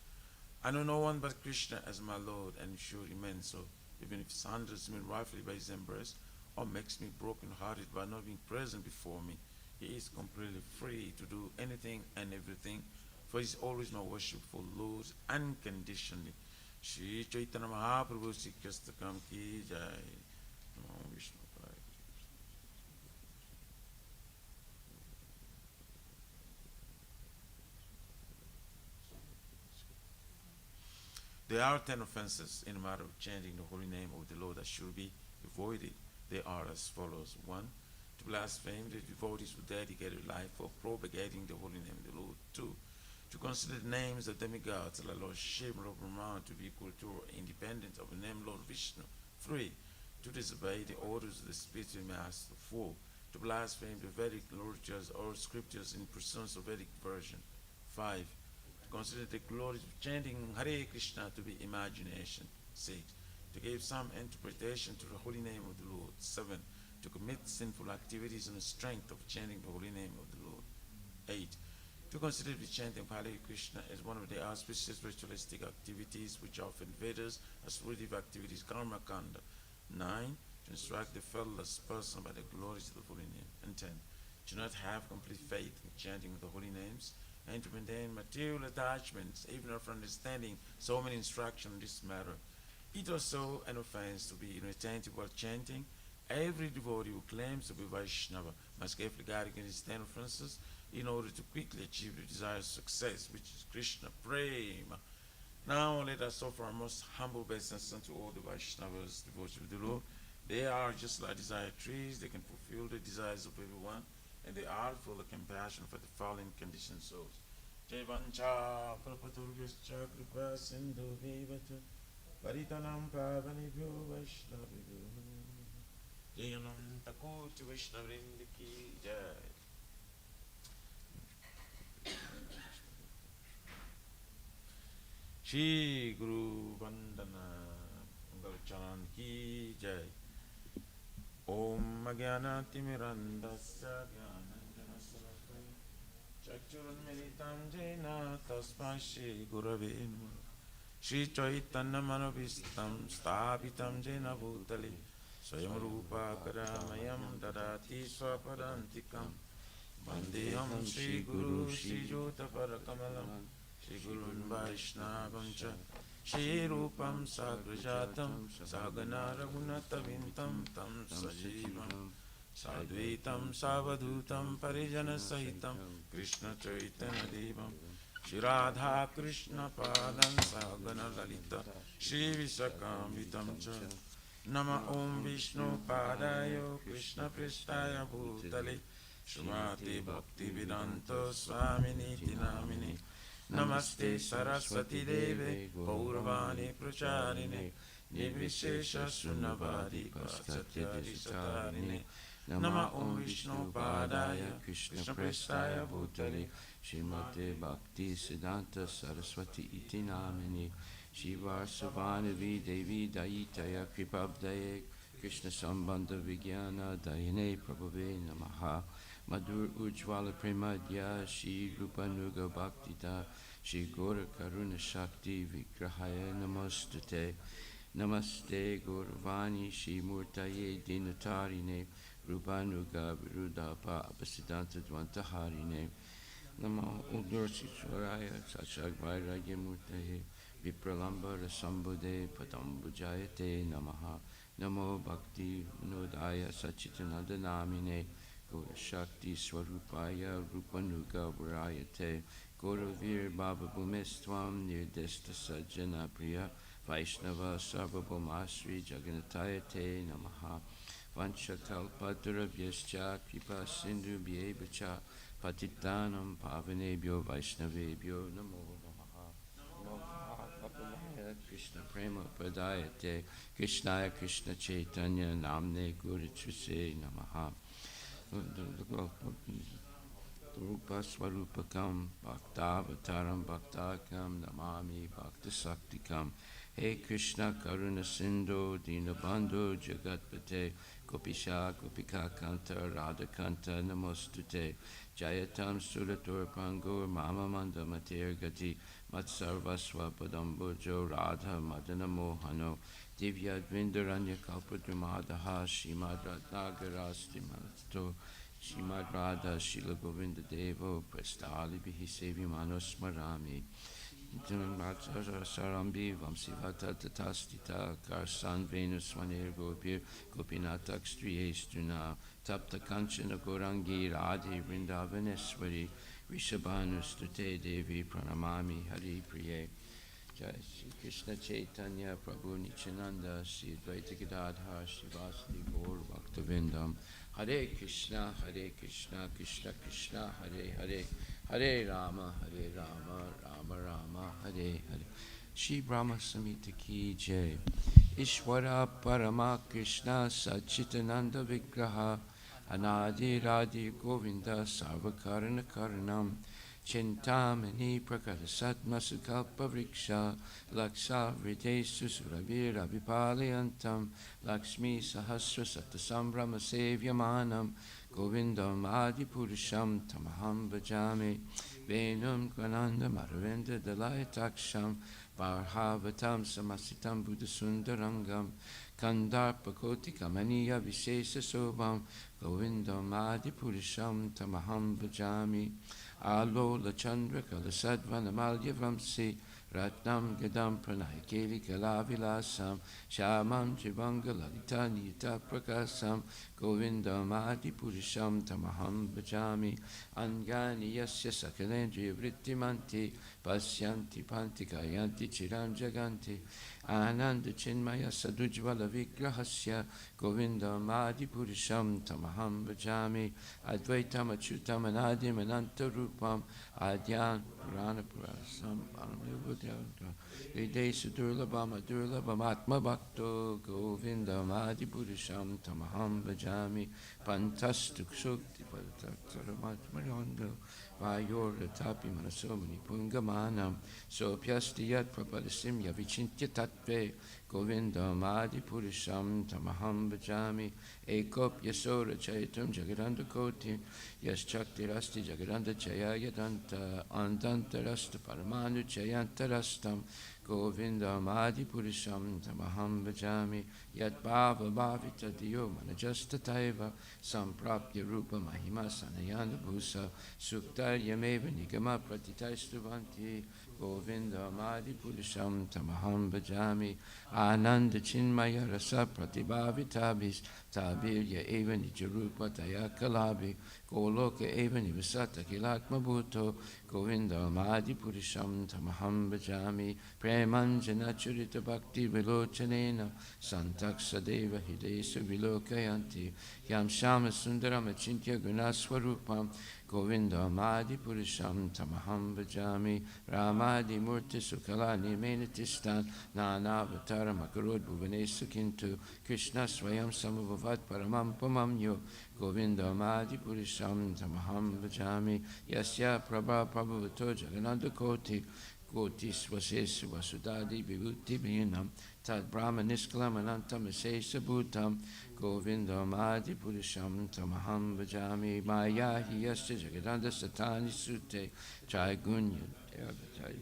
I know no one but Krishna as my Lord, and should remain so, even if he sunders me roughly by his embrace, or makes me broken-hearted by not being present before me. He is completely free to do anything and everything, for he is always my worshipful Lord, unconditionally. Shri Chaitanya Mahaprabhu Shri Kristakam Ki Jai. Namo Vishnu Padaya. There are 10 offenses in the matter of chanting the holy name of the Lord that should be avoided. They are as follows. 1. To blaspheme the devotees who dedicated life for propagating the holy name of the Lord. 2. To consider the names of demigods like Lord Shiva or Brahma to be equal to or independent of the name Lord Vishnu. 3. To disobey the orders of the spiritual master. 4. To blaspheme the Vedic literatures or scriptures in pursuance of Vedic version. 5. Consider the glories of chanting Hare Krishna to be imagination. 6. To give some interpretation to the holy name of the Lord. 7. To commit sinful activities in the strength of chanting the holy name of the Lord. 8. To consider the chanting of Hare Krishna as one of the auspicious ritualistic activities which often Vedas as fruitive activities, karma kanda. 9. To instruct the fellows person by the glories of the holy name. And 10. To not have complete faith in chanting of the holy names and to maintain material attachments, even after understanding so many instructions in this matter. It is also an offense to be inattentive while chanting. Every devotee who claims to be Vaishnava must carefully guard against 10 offenses in order to quickly achieve the desired success, which is Krishna Prema. Now let us offer our most humble obeisance unto all the Vaishnavas, devotees of the Lord. They are just like desire trees, they can fulfill the desires of everyone, and they are full of compassion for the fallen conditioned souls. Jai Vancha Kalpaturvyascha Kripa Sindhu Vivatu Paritanam Pavanibhyo Vaishnavibhyo Jai Ananta Koti Vaishnavrinda Ki Jai. Shri Guru Vandana Mangalcharan Ki Jai. Om Agyanatimirandasya Gyananjanasalakaya Chakchurunmilitam Jena Tasmai Shri Gurave Namaha. Shri Chaitanya Manovistam Sthapitam Jena Bhutale Swayam Rupa Karamayam Dadati Swapadantikam Vandeham Shri Guru Shri Jota Parakamalam Shri Gurun Vaishnavam Cha Shri Rupam Sagrajatam Sagana Raghunatavintam Tam Sajivam Sadvaitam Savadutam Parijana Sahitam Krishna Chaitanya Devam Shri Radha Krishna Padam Sagana Lalita Shri Visakambitam Cha Nama Om Vishnu Padayo Krishna Pristaya Bhutale Shrimati Bhakti Vedanta Swaminiti Namini Namaste Saraswati Deve Gauravani Pracharine Nirvishesha Sunnavadi Pasatyadi Satarine Nama Om Vishnu Padaya Krishna Prestaya Bhutale Shrimate Bhakti Siddhanta Saraswati Iti Namini Shiva Savanavi Devi Daitaya Kripabdaye Krishna Sambandha Vijnana Dayane Prabhave Namaha Madhur Ujjvala Premadya Shri Rupanuga Bhaktita Shri Gora Karuna Shakti Vigrahaya Namostute Namaste Gauravani Shri Murtaye Dinatarine Rupanuga Virudapa Abhasiddhanta Dvantaharine Namo Ugdurshishwaraya Sachag Vairagya Murtaye Vipralamba Rasambude Padambujayate Namaha Namo Bhakti Nodaya Sachitananda Namine Gora Shakti Swarupaya Rupanuga Varayate Gauravir Baba Bhumestvam Nirdesta Sajjana Priya Vaishnava Sarvabhaumasri Jaganatayate Namaha Vanchakalpatarabhyascha Kripa Sindhu Bhyevacha Patitanam Pavanebhyo Vaishnavebhyo Namo Krishna Prema Padayate Krishnaya Krishna Chaitanya Namne Guritruse Namaha Rupa Swarupakam Bhaktavataram Bhaktakam Namami Bhakta Saktikam He Krishna Karuna Sindhu Dinabandhu Jagatpate Gopisha Gopika Kanta Radha Kanta Namostute Jayatam Suratur Pangur Mama Manda Mater Gati Matsarvaswa Padambujo Radha Madana Mohano Divya Dvindaranya Kalpadramadaha Shimad Ratnagarasti Manato Shimad Radha Shila Govinda Devo Prestali Bihi Sevimanos Marami Sarambi Vamsivata Tatastita Karsan Venus Swaner Gopir Gopinatak Striyestuna Tapta Kanchana Gorangi Radhi Vrindavaneshwari Rishabhanustute Devi Pranamami Hari Priye Jai Shri Krishna Chaitanya Prabhu Nityananda Shri Advaita Gadadhar Shivasati Gaur Bhaktavindam Hare Krishna Krishna Krishna Hare Hare Hare Rama Rama Rama Hare Hare Shri Brahma Samhita Ki Jai Ishwara Parama Krishna Sachitananda Vigraha Anadi Radhi Govinda Sarvakarana Karanam Chintamani Prakara Satma Sukalpa Vriksha Laksa Vritesu Suravira Vipaliantam Lakshmi Sahasra Satasambrama Sevyamanam Govindam Adipurusham Tamaham Bhajami Venam Kananda Madhavendra Dalayaksham Varhavatam Samasitam Buddhasundarangam Kandarpakoti Kamaniya Vishesha Sobham Govindam Adipurusham Tamaham Bhajami Alola Chandra Kalasadvanamalya Vamsi Ratnam Gadam Pranayakeli Kalavilasam Shamam Jivanga Lalita Nita Prakasam Govindam Adipurisham Tamaham Bhajami Angani Yasya Sakalendriya Vrittimanti Pasyanti Panti Kayanti Chiram Jaganti Ananda Chinmaya Sadujvala Vigrahasya Govindam Adipurisham Tamaham Bhajami Advaitam Achutam Anadim Anantarupam Adyan Purana Purasam Vide Sudurlabam Adurlabam Atma Bhakto Govindam Adipurisham Tamaham Bhajami Pantastuk Shukti Padataksaramatmarando Vayora Tapi Manasomani Pungamanam Sopyasti Yat Prapadasim Yavicintya Tatve Govindam Adipurisham Tamaham Bhajami Ekop Yasora Chaitam Jagadanda Koti Yas Chakti Rasti Jagadanda Chaya Yadanta Andanta Rasta Paramanu Chayanta Rastam Govindam Adipurisham Tamaham Bhajami Yat Bhava Bhavita Diyo Manajasta Taiva Samprapya Rupa Mahima Sanayana Bhusa Sukta Yameva Nigama Pratitaistuvanti Govindam Adipurisham Tamaham Bhajami Ananda Chinmaya Rasa Pratibhavitabhis Tabirya Eva Nijarupa Tayakalabi Goloka Eva Nivasata Kilatma Bhuto Govindam Adipurisham Tamaham Bhajami Premanjana Churita Bhakti Vilochanena Santaksa Deva Hidesa Vilokayanti Yam Shama Sundaram Achintya Gunaswarupam Govindam Adipurisham Tamaham Bhajami Ramadi Murti Sukalani Menatistan Nana Avatara Makarod Bhuvanesu Kintu Krishna Swayam Samabhavat Paramam Pamamyo Govindam Adipurisham Tamaham Bhajami Yasya Prabha Prabhavato Jagananda Koti Koti Swasesu Vasudadi Vibhuti Bhinam Tad Brahma Niskalam Anantam Asesa Bhutam Govindam Adipurisham Tamaham Bhajami Maya Hiyasya Jagadanda Satani Sute Chaigunya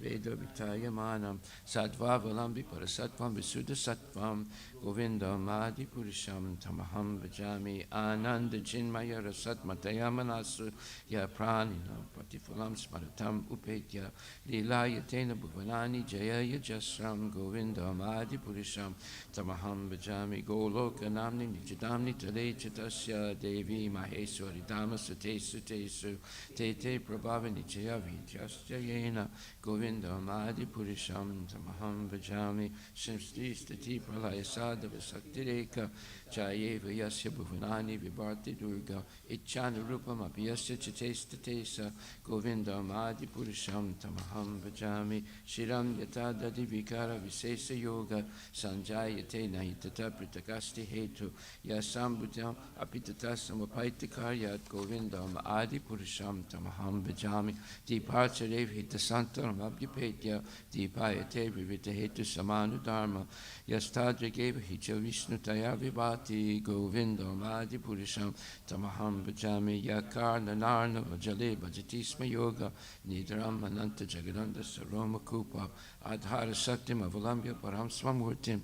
Veda Vitaya Manam Sattva Valambi Parasatvam Visuddha Sattvam Govindam Adipurisham Tamaham Bhajami Ananda Chinmaya Rasat Matayamanasu Ya Praninam Patifulam Smaratam Upetya Lilayatena Bhuvanani Jaya Yajasram Govindam Adipurisham Tamaham Bhajami Goloka Namni Nijadamni Tale Chitasya Devi Maheswari Dama Sute Sutesu Tete Prabhavani Jaya Vidyasya Yena Govindam Adipurisham Tamaham Bhajami Shimsti Stati Pralaya Sadhava Saktireka Chayeva Yasya Bhuvanani Vibharti Durga Ichana Rupam Abhyasya Chitestatesa Govindam Adipurisham Tamaham Bhajami Shiram Yatadadi Vikara Visesa Yoga Sanjayate Nahitata Pritakasti Hetu Yasambhutam Apitatasam Apaitikaryat Govindam Adipurisham Tamaham Bhajami Deepacharev Hitasantaram Abhyapetya Deepayate Vivita Hetu Samanu Dharma Yastadra Geva Hicha Vishnu Taya Vibhati Govindam Adipurisham Tamaham Bhajami Yakarna Narna Vajale Bhajatisma Yoga Nidram Ananta Jagadanda Saroma Kupa Adhara Saktim Avalambya Param Swamurtim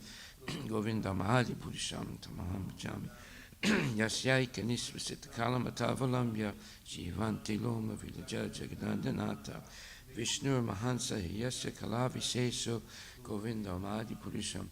Govindam Adipurisham Tamaham Bhajami Yasyai Kanisvasita Kalamatavalamya Jivanti Loma Vilaja Jagadandanata Vishnu Mahansa Yasya Kalavi Seso Govindam Adipurisham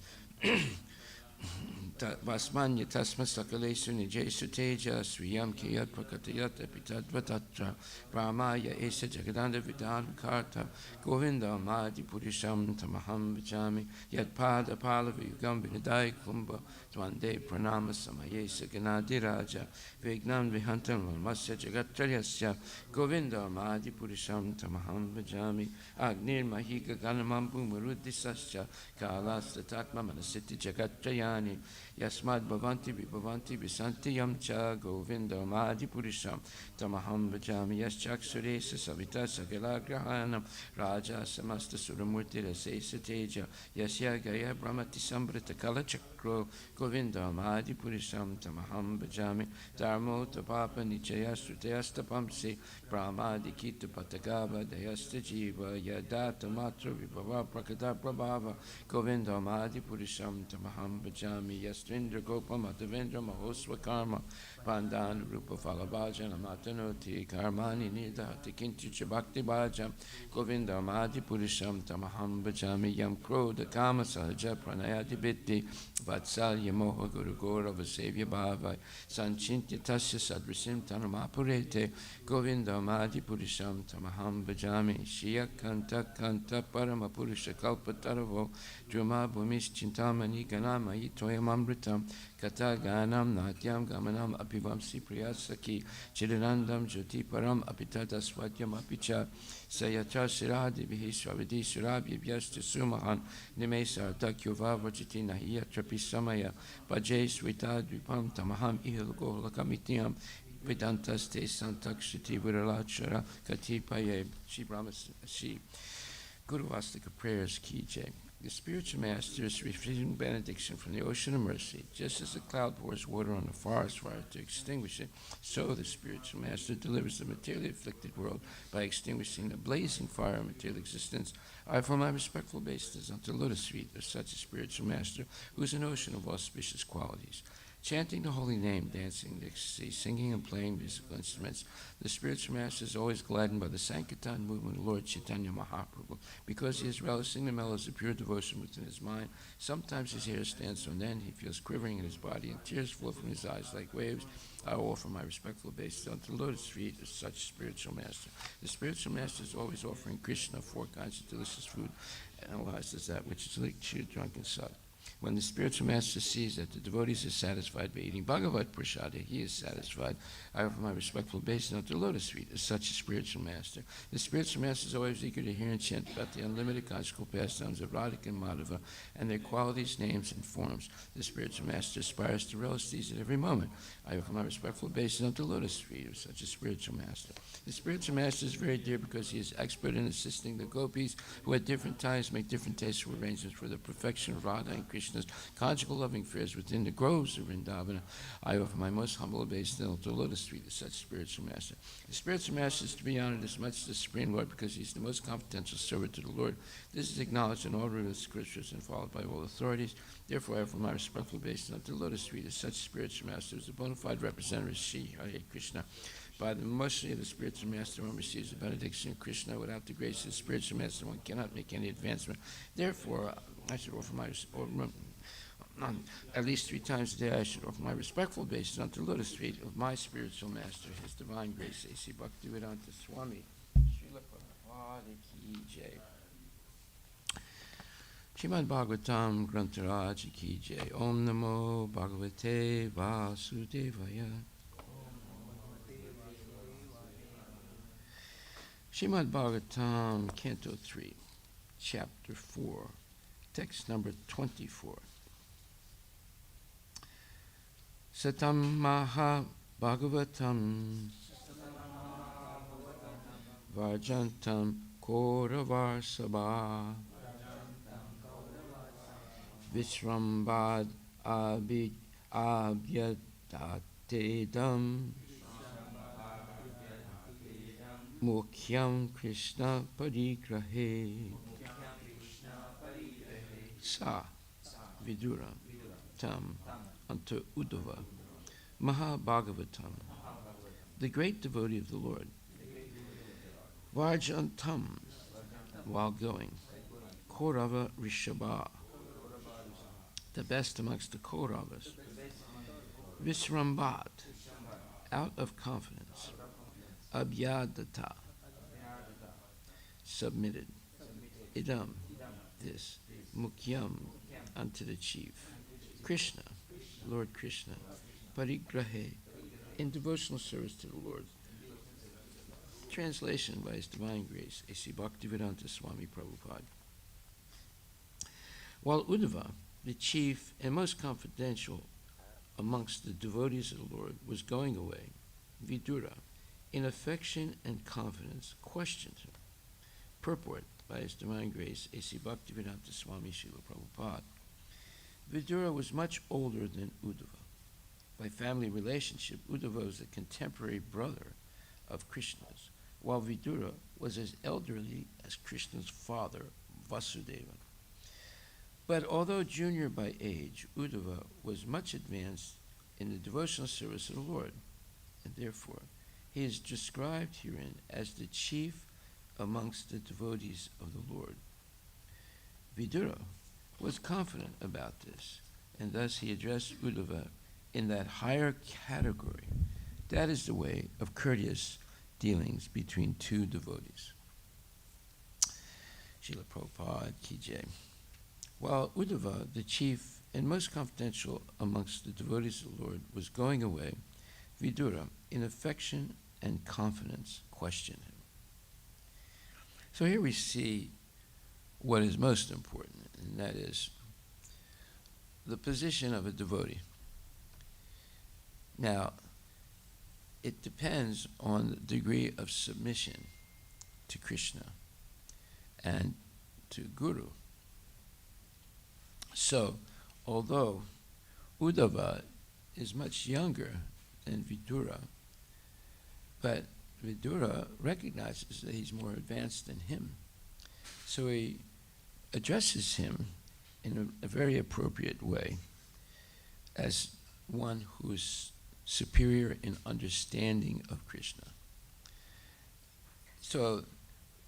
Vasmanya Tasma Sakalesu Nijesu Teja Sriyam Kiyat Prakatayat Epitadvatatra Brahmaya Esa Jagadanda Vidhan Karta Govinda Madi Purisham Tamaham Vijami Yat Pada Palavi Yugam Vinadai Kumbha Twande Pranama Samayesa Ganadi Raja Vignam Vihantam Masya Jagatrayasya Govinda Madi Purisham Tamaham Vijami Agnir Mahika Ganamam Bumarudisasya Kalas Tatma Manasiti Jagatrayam Bhajani Yasmad Bhavanti Vibhavanti Visanti Yam Cha Govinda Madi Purisham Tamaham Bhajami Yaschak Suresa Savita Sagala Grahanam Raja Samasta Suramurti Rasesa Teja Yasya Gaya Brahmati Sambrita Kala Chakro Govinda Madi Purisham Tamaham Bhajami Dharmo Tapapa Nichaya Sutayasta Pamsi Brahma Dikita Patagaba Dayasta Jiva Yadata Matra Vibhava Prakada Prabhava Govinda Madi Purisham Tamaham Bhajami Yastrindra Gopa Madhavendra Mahoswa Karma Pandan Rupa Falabhaja Namatanoti Karmani Nidhati Kinti Chabakti Bhaja Govinda Madi Purisham Tamaham Bhajami Yam Krodha Kama Sahaja Pranayati Bitti Vatsalya Moha Guru Gaura Vasevya Bhava Sanchintya Tasya Sadrisim Tanamapurete Govinda Madi Purisham Tamaham Bhajami Shya Kanta Kanta Parama Purusha Kalpataravo Druma Bhumis Chintamani Ganama Itoyam Amritam Kata Ganam Natyam Gamanam Apivamsi Priyasaki Chidanandam Jyoti Param Apitata Swatyam Apicha Sayatra Siradi Vihi Swavidi Surabhi Vyasta Sumahan Nimesar Takyuva Vajiti Nahiya Trapisamaya Bajay Swita Dvipam Tamaham Ihil Golakamityam Vedantas Te Santakshiti Viralachara Katipaye Shri Brahma Shri Guru Vastika Prayers Ki Jai. The spiritual master is receiving benediction from the ocean of mercy. Just as the cloud pours water on a forest fire to extinguish it, so the spiritual master delivers the materially afflicted world by extinguishing the blazing fire of material existence. I offer my respectful obeisances unto the lotus feet of such a spiritual master, who is an ocean of auspicious qualities. Chanting the holy name, dancing in ecstasy, singing and playing musical instruments, the spiritual master is always gladdened by the Sankirtan movement of Lord Chaitanya Mahaprabhu, because he is relishing the mellows of pure devotion within his mind. Sometimes his hair stands on end, he feels quivering in his body, and tears flow from his eyes like waves. I offer my respectful obeisances unto the lotus feet of such spiritual master. The spiritual master is always offering Krishna 4 kinds of delicious food, analyzes that which is like cheer, drunken sud. When the spiritual master sees that the devotees are satisfied by eating Bhagavad Prasada, he is satisfied. I offer my respectful obeisance unto the lotus feet as such a spiritual master. The spiritual master is always eager to hear and chant about the unlimited conjugal pastimes of Radhika and Madhava and their qualities, names, and forms. The spiritual master aspires to relish these at every moment. I offer my respectful obeisance unto the lotus feet of such a spiritual master. The spiritual master is very dear because he is expert in assisting the gopis who at different times make different tasteful arrangements for the perfection of Radha and Krishna's conjugal loving affairs within the groves of Vrindavana. I offer my most humble obeisance unto the lotus feet of such spiritual master. The spiritual master is to be honored as much as the Supreme Lord because he is the most confidential servant to the Lord. This is acknowledged in all religious scriptures and followed by all authorities. Therefore, I offer my respectful obeisance unto the lotus feet of such spiritual master as a bona fide representative of Sri Hare Krishna. By the mercy of the spiritual master, one receives the benediction of Krishna. Without the grace of the spiritual master, one cannot make any advancement. Therefore, I should offer my at least 3 times a day, I should offer my respectful obeisance unto the lotus feet of my spiritual master, His Divine Grace, A.C. Bhaktivedanta Swami, Srila Prabhupada Ki Jai. Srimad Bhagavatam Grantaraj Ki Jai. Om Namo Bhagavate Vasudevaya. Srimad Bhagavatam, Canto 3, Chapter 4, text number 24. Satam Maha Bhagavatam Varjantam Koravar Sabha Vishrambad Abhyadatedam Mukhyam Krishna Parigrahe Sa Vidura Tam unto Uddhava Maha Bhagavatam, the great devotee of the Lord, Varjantam, while going, Kaurava Rishabha, the best amongst the Kauravas, Visrambat, out of confidence, Abhyadata, submitted, Idam, this, Mukhyam, unto the chief, Krishna, Lord Krishna, Parigrahe, in devotional service to the Lord. Translation by His Divine Grace, A.C. Bhaktivedanta Swami Prabhupada. While Uddhava, the chief and most confidential amongst the devotees of the Lord was going away, Vidura, in affection and confidence, questioned him. Purport by His Divine Grace, A.C. Bhaktivedanta Swami Srila Prabhupada. Vidura was much older than Uddhava. By family relationship, Uddhava was the contemporary brother of Krishna's, while Vidura was as elderly as Krishna's father, Vasudeva. But although junior by age, Uddhava was much advanced in the devotional service of the Lord, and therefore he is described herein as the chief amongst the devotees of the Lord. Vidura was confident about this, and thus he addressed Uddhava in that higher category. That is the way of courteous dealings between two devotees. Srila Prabhupada Ki Jai. While Uddhava, the chief and most confidential amongst the devotees of the Lord, was going away, Vidura, in affection and confidence, questioned him. So here we see what is most important, and that is the position of a devotee. Now, it depends on the degree of submission to Krishna and to Guru. So, although Uddhava is much younger than Vidura, but Vidura recognizes that he's more advanced than him. So he addresses him in a very appropriate way as one who's superior in understanding of Krishna. So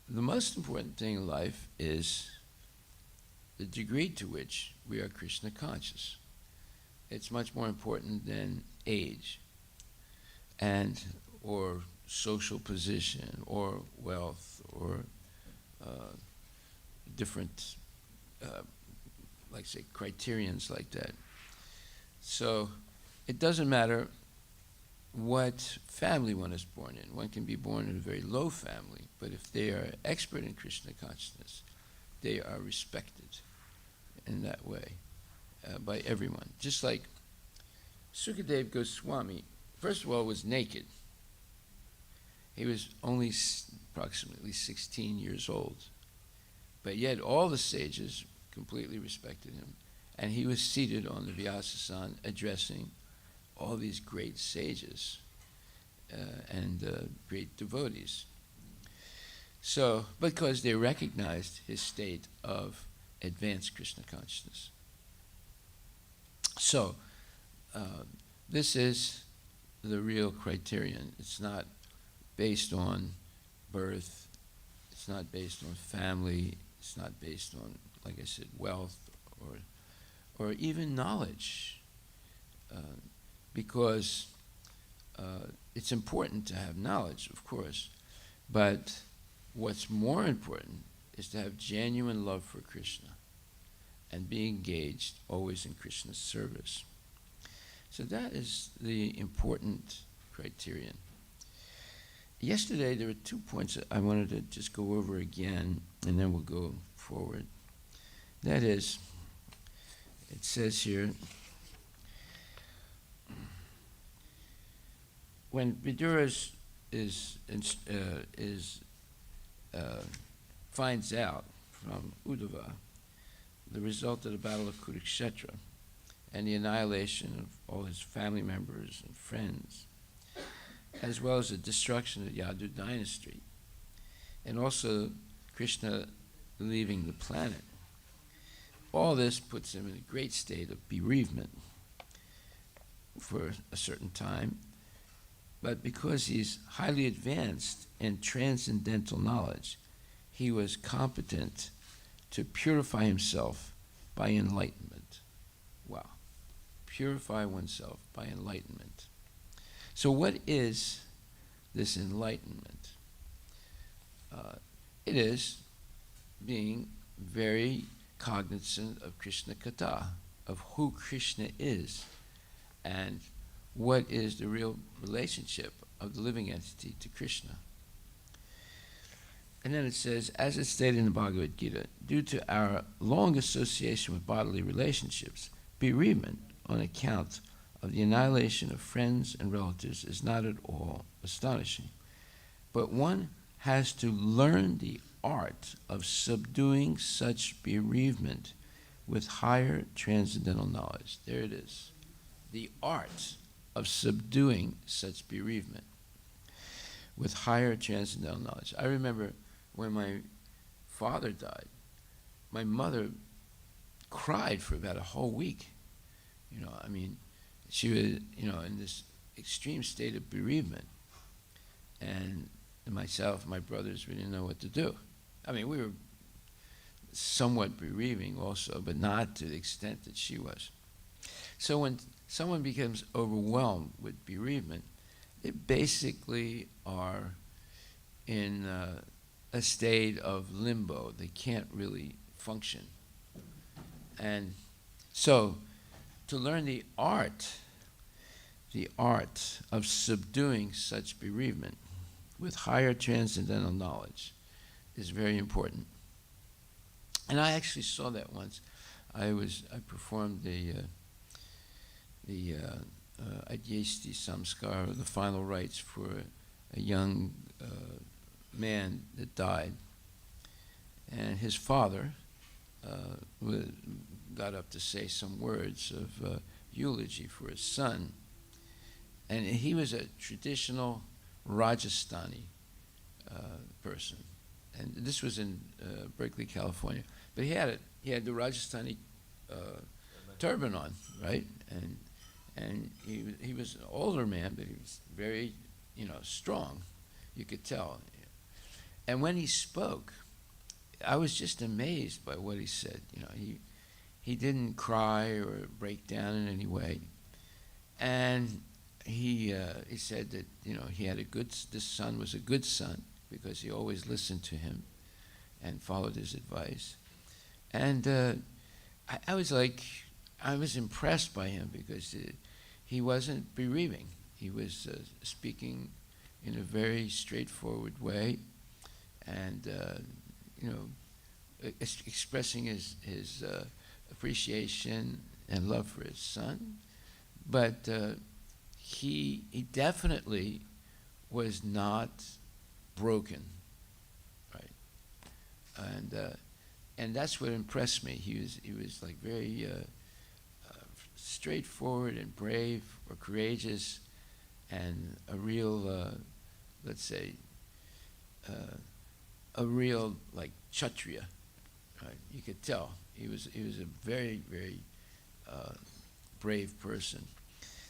the most important thing in life is the degree to which we are Krishna conscious. It's much more important than age and or social position or wealth or different like say criterions like that. So it doesn't matter what family one is born in. One can be born in a very low family, but if they are expert in Krishna consciousness, they are respected in that way by everyone. Just like Sukadeva Goswami, first of all, was naked. He was only approximately 16 years old, but yet all the sages completely respected him, and he was seated on the Vyasasan addressing all these great sages and great devotees. So, because they recognized his state of advanced Krishna consciousness. So, this is the real criterion. It's not based on birth, it's not based on family, it's not based on, like I said, wealth or even knowledge, because it's important to have knowledge, of course, but what's more important is to have genuine love for Krishna and be engaged always in Krishna's service. So that is the important criterion. Yesterday there were 2 points that I wanted to just go over again, and then we'll go forward. That is, it says here, when Vidura finds out from Uddhava the result of the Battle of Kurukshetra and the annihilation of all his family members and friends, as well as the destruction of the Yadu dynasty, and also Krishna leaving the planet. All this puts him in a great state of bereavement for a certain time, but because he's highly advanced in transcendental knowledge, he was competent to purify himself by enlightenment. Wow. Purify oneself by enlightenment. So what is this enlightenment? It is being very cognizant of Krishna Katha, of who Krishna is, and what is the real relationship of the living entity to Krishna. And then it says, as it's stated in the Bhagavad Gita, due to our long association with bodily relationships, bereavement on account of the annihilation of friends and relatives is not at all astonishing. But one has to learn the art of subduing such bereavement with higher transcendental knowledge. There it is. The art of subduing such bereavement with higher transcendental knowledge. I remember when my father died, my mother cried for about a whole week. She was, in this extreme state of bereavement. And myself, my brothers, we didn't know what to do. We were somewhat bereaving also, but not to the extent that she was. So when someone becomes overwhelmed with bereavement, they basically are in a state of limbo. They can't really function. And so to learn the art of subduing such bereavement with higher transcendental knowledge is very important. And I actually saw that once. I performed the Adyesti Samskar, or the final rites, for a young man that died. And his father got up to say some words of eulogy for his son. And he was a traditional Rajasthani person. And this was in Berkeley, California. But he had the Rajasthani turban on, right? And he was an older man, but he was very, strong. You could tell. And when he spoke, I was just amazed by what he said. He didn't cry or break down in any way. And he said that, he had this son was a good son because he always listened to him and followed his advice. And I was impressed by him because he wasn't bereaving. He was speaking in a very straightforward way, and expressing his appreciation and love for his son. But he definitely was not broken, right? And that's what impressed me. He was like very straightforward and brave or courageous, and a real, let's say, a real like Kshatriya. Right? You could tell he was a very, very brave person.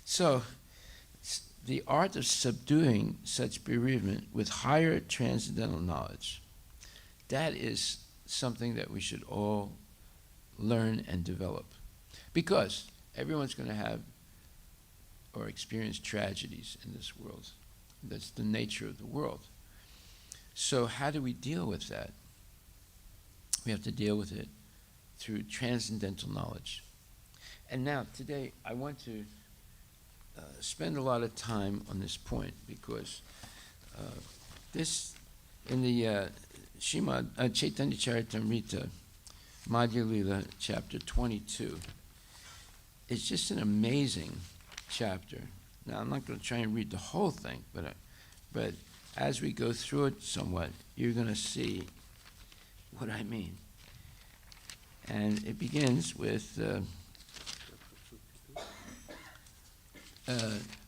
So the art of subduing such bereavement with higher transcendental knowledge, that is something that we should all learn and develop. Because everyone's going to have or experience tragedies in this world. That's the nature of the world. So how do we deal with that? We have to deal with it through transcendental knowledge. And now, today, I want to spend a lot of time on this point because this, in the Srimad Chaitanya Charitamrita, Madhya Lila, chapter 22, is just an amazing chapter. Now, I'm not going to try and read the whole thing, but as we go through it somewhat, you're going to see what I mean. And it begins with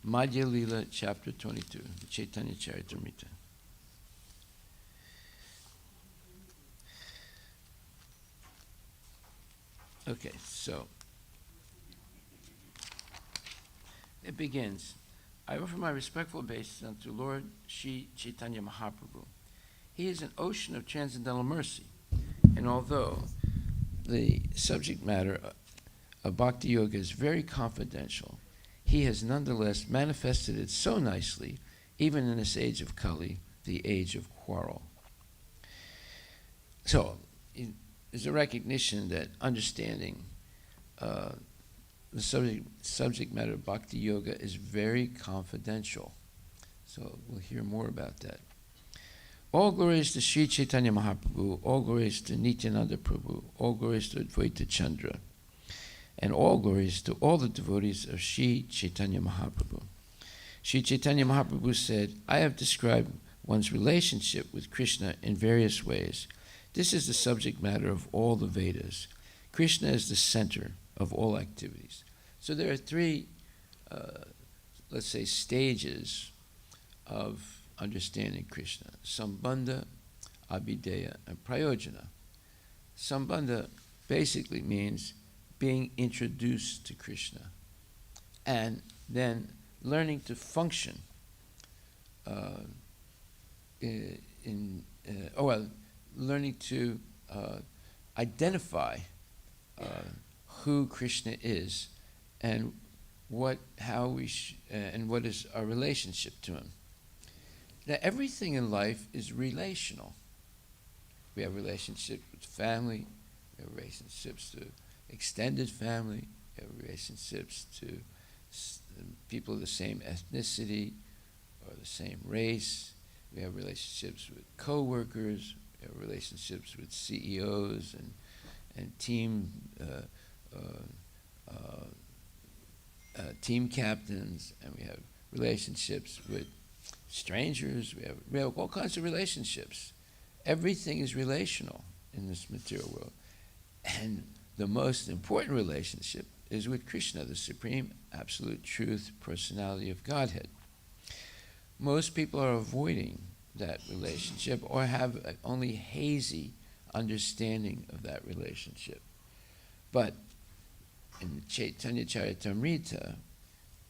Madhya Lila, chapter 22, the Chaitanya Charitamrita. Okay, so it begins. I offer my respectful obeisance unto Lord Sri Chaitanya Mahaprabhu. He is an ocean of transcendental mercy, and although the subject matter of Bhakti Yoga is very confidential, he has nonetheless manifested it so nicely, even in this age of Kali, the age of quarrel. So, there's a recognition that understanding the subject matter of Bhakti Yoga is very confidential. So we'll hear more about that. All glories to Sri Chaitanya Mahaprabhu, all glories to Nityananda Prabhu, all glories to Advaita Chandra, and all glories to all the devotees of Sri Chaitanya Mahaprabhu. Sri Chaitanya Mahaprabhu said, I have described one's relationship with Krishna in various ways. This is the subject matter of all the Vedas. Krishna is the center of all activities. So there are three, let's say, stages of understanding Krishna: Sambandha, Abhideya, and Prayojana. Sambandha basically means being introduced to Krishna, and then learning to function learning to identify who Krishna is and what is our relationship to him. Now, everything in life is relational. We have relationships with family, we have relationships to extended family, we have relationships to people of the same ethnicity or the same race. We have relationships with co-workers, we have relationships with CEOs and team captains, and we have relationships with strangers. We have all kinds of relationships. Everything is relational in this material world. And the most important relationship is with Krishna, the Supreme Absolute Truth Personality of Godhead. Most people are avoiding that relationship or have only hazy understanding of that relationship. But in Chaitanya Charitamrita,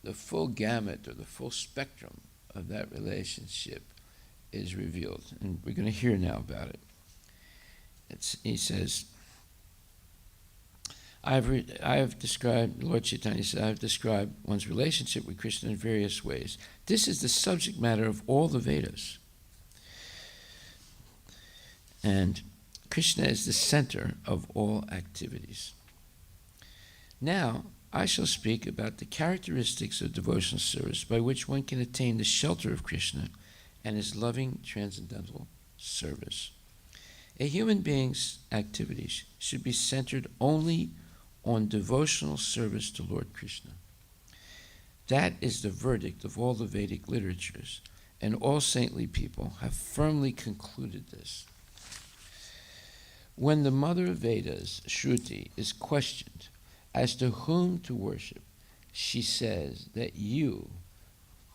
the full gamut or the full spectrum of that relationship is revealed. And we're going to hear now about it. He says, I have described, Lord Chaitanya said, I have described one's relationship with Krishna in various ways. This is the subject matter of all the Vedas. And Krishna is the center of all activities. Now, I shall speak about the characteristics of devotional service by which one can attain the shelter of Krishna and his loving transcendental service. A human being's activities should be centered only on devotional service to Lord Krishna. That is the verdict of all the Vedic literatures, and all saintly people have firmly concluded this. When the mother of Vedas, Shruti, is questioned as to whom to worship, she says that you,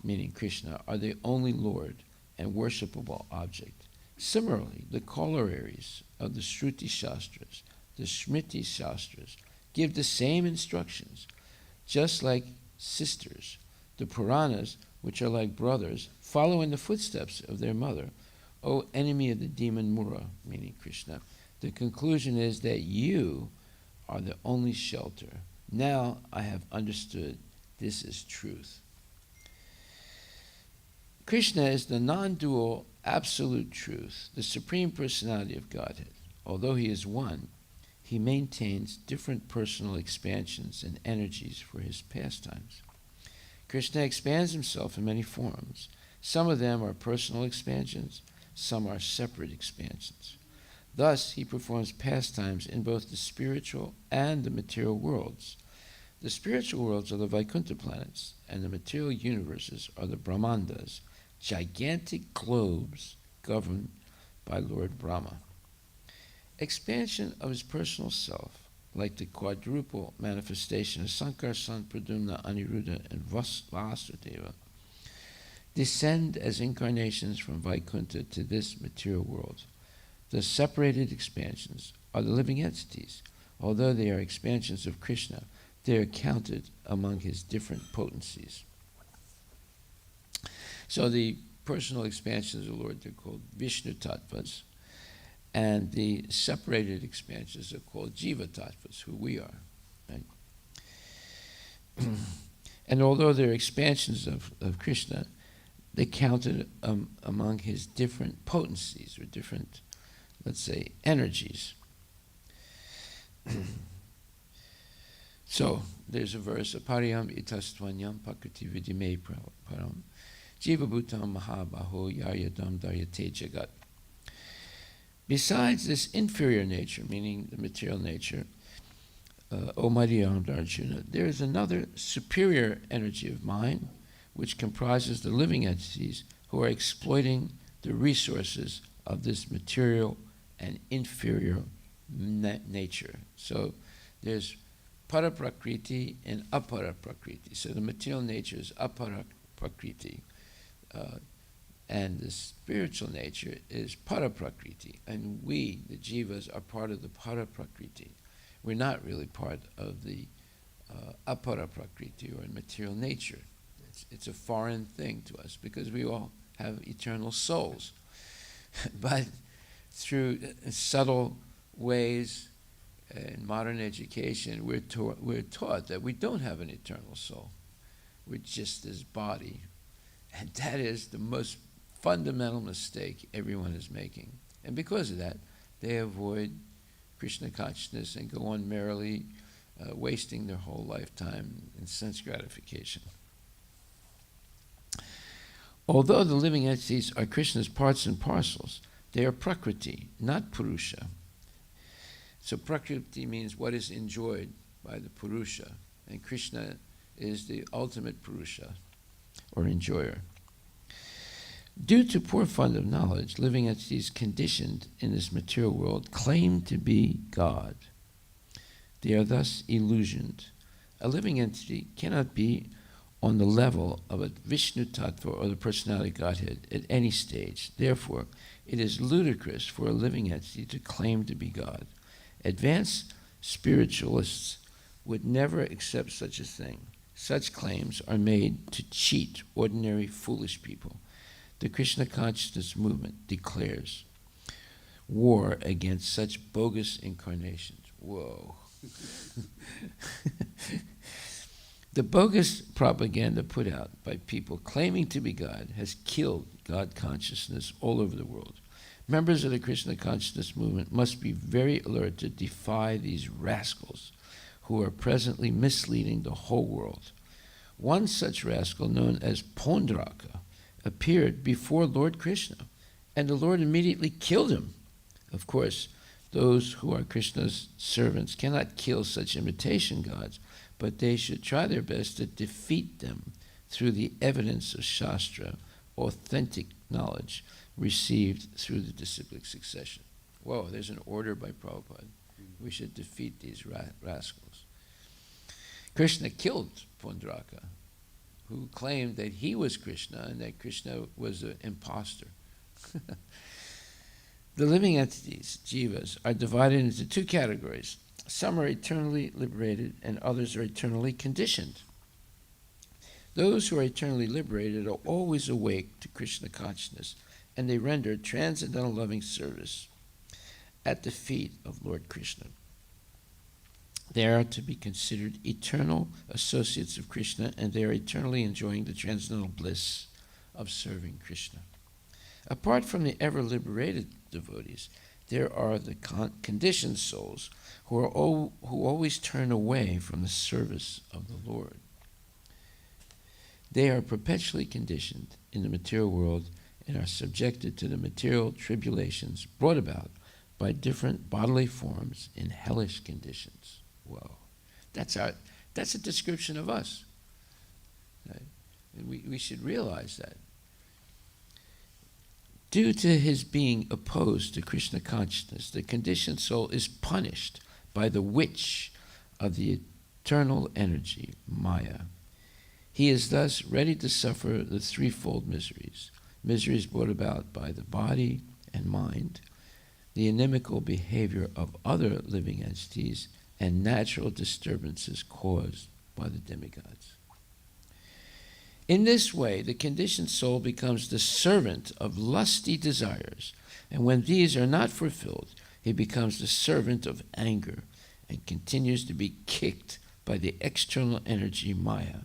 meaning Krishna, are the only Lord and worshipable object. Similarly, the corollaries of the Shruti Shastras, the Smriti Shastras, give the same instructions. Just like sisters, the Puranas, which are like brothers, follow in the footsteps of their mother. O enemy of the demon Mura, meaning Krishna, the conclusion is that you are the only shelter. Now I have understood this is truth. Krishna is the non-dual absolute truth, the Supreme Personality of Godhead. Although he is one, he maintains different personal expansions and energies for his pastimes. Krishna expands himself in many forms. Some of them are personal expansions, some are separate expansions. Thus, he performs pastimes in both the spiritual and the material worlds. The spiritual worlds are the Vaikuntha planets, and the material universes are the Brahmandas, gigantic globes governed by Lord Brahma. Expansion of his personal self, like the quadruple manifestation of Sankarsana, Pradumna, Aniruddha, and Vasudeva, descend as incarnations from Vaikuntha to this material world. The separated expansions are the living entities. Although they are expansions of Krishna, they are counted among his different potencies. So the personal expansions of the Lord, they're called Vishnu Tattvas, and the separated expansions are called Jiva Tattvas, who we are. Right? And although they're expansions of Krishna, they counted among his different potencies, or different, let's say, energies. So there's a verse, Apariyam itastvanyam pakriti vidime param jiva bhutam mahabaho yaryadam daryate jagat. Besides this inferior nature, meaning the material nature, O mighty Arjuna, there is another superior energy of mind which comprises the living entities who are exploiting the resources of this material and inferior nature. So there's para-prakriti and apara-prakriti. So the material nature is apara-prakriti, and the spiritual nature is para-prakriti. And we, the jivas, are part of the para-prakriti. We're not really part of the apara-prakriti, or material nature. It's a foreign thing to us because we all have eternal souls. But through subtle ways in modern education, we're taught that we don't have an eternal soul. We're just this body. And that is the most fundamental mistake everyone is making. And because of that, they avoid Krishna consciousness and go on merrily wasting their whole lifetime in sense gratification. Although the living entities are Krishna's parts and parcels, they are prakriti, not purusha. So prakriti means what is enjoyed by the purusha, and Krishna is the ultimate purusha, or enjoyer. Due to poor fund of knowledge, living entities conditioned in this material world claim to be God. They are thus illusioned. A living entity cannot be on the level of a Vishnu Tattva or the personality Godhead at any stage. Therefore, it is ludicrous for a living entity to claim to be God. Advanced spiritualists would never accept such a thing. Such claims are made to cheat ordinary foolish people. The Krishna consciousness movement declares war against such bogus incarnations. Whoa. The bogus propaganda put out by people claiming to be God has killed God consciousness all over the world. Members of the Krishna consciousness movement must be very alert to defy these rascals who are presently misleading the whole world. One such rascal, known as Pondraka, appeared before Lord Krishna, and the Lord immediately killed him. Of course, those who are Krishna's servants cannot kill such imitation gods, but they should try their best to defeat them through the evidence of Shastra, authentic knowledge received through the disciplic succession. Whoa, there's an order by Prabhupada. We should defeat these rascals. Krishna killed Pondraka, who claimed that he was Krishna and that Krishna was an imposter. The living entities, jivas, are divided into two categories. Some are eternally liberated and others are eternally conditioned. Those who are eternally liberated are always awake to Krishna consciousness, and they render transcendental loving service at the feet of Lord Krishna. They are to be considered eternal associates of Krishna, and they are eternally enjoying the transcendental bliss of serving Krishna. Apart from the ever-liberated devotees, there are the conditioned souls who always turn away from the service of the Lord. They are perpetually conditioned in the material world and are subjected to the material tribulations brought about by different bodily forms in hellish conditions. Whoa, that's a description of us. Right? And we should realize that. Due to his being opposed to Krishna consciousness, the conditioned soul is punished by the witch of the eternal energy, Maya. He is thus ready to suffer the threefold miseries brought about by the body and mind, the inimical behavior of other living entities, and natural disturbances caused by the demigods. In this way, the conditioned soul becomes the servant of lusty desires, and when these are not fulfilled, he becomes the servant of anger and continues to be kicked by the external energy Maya.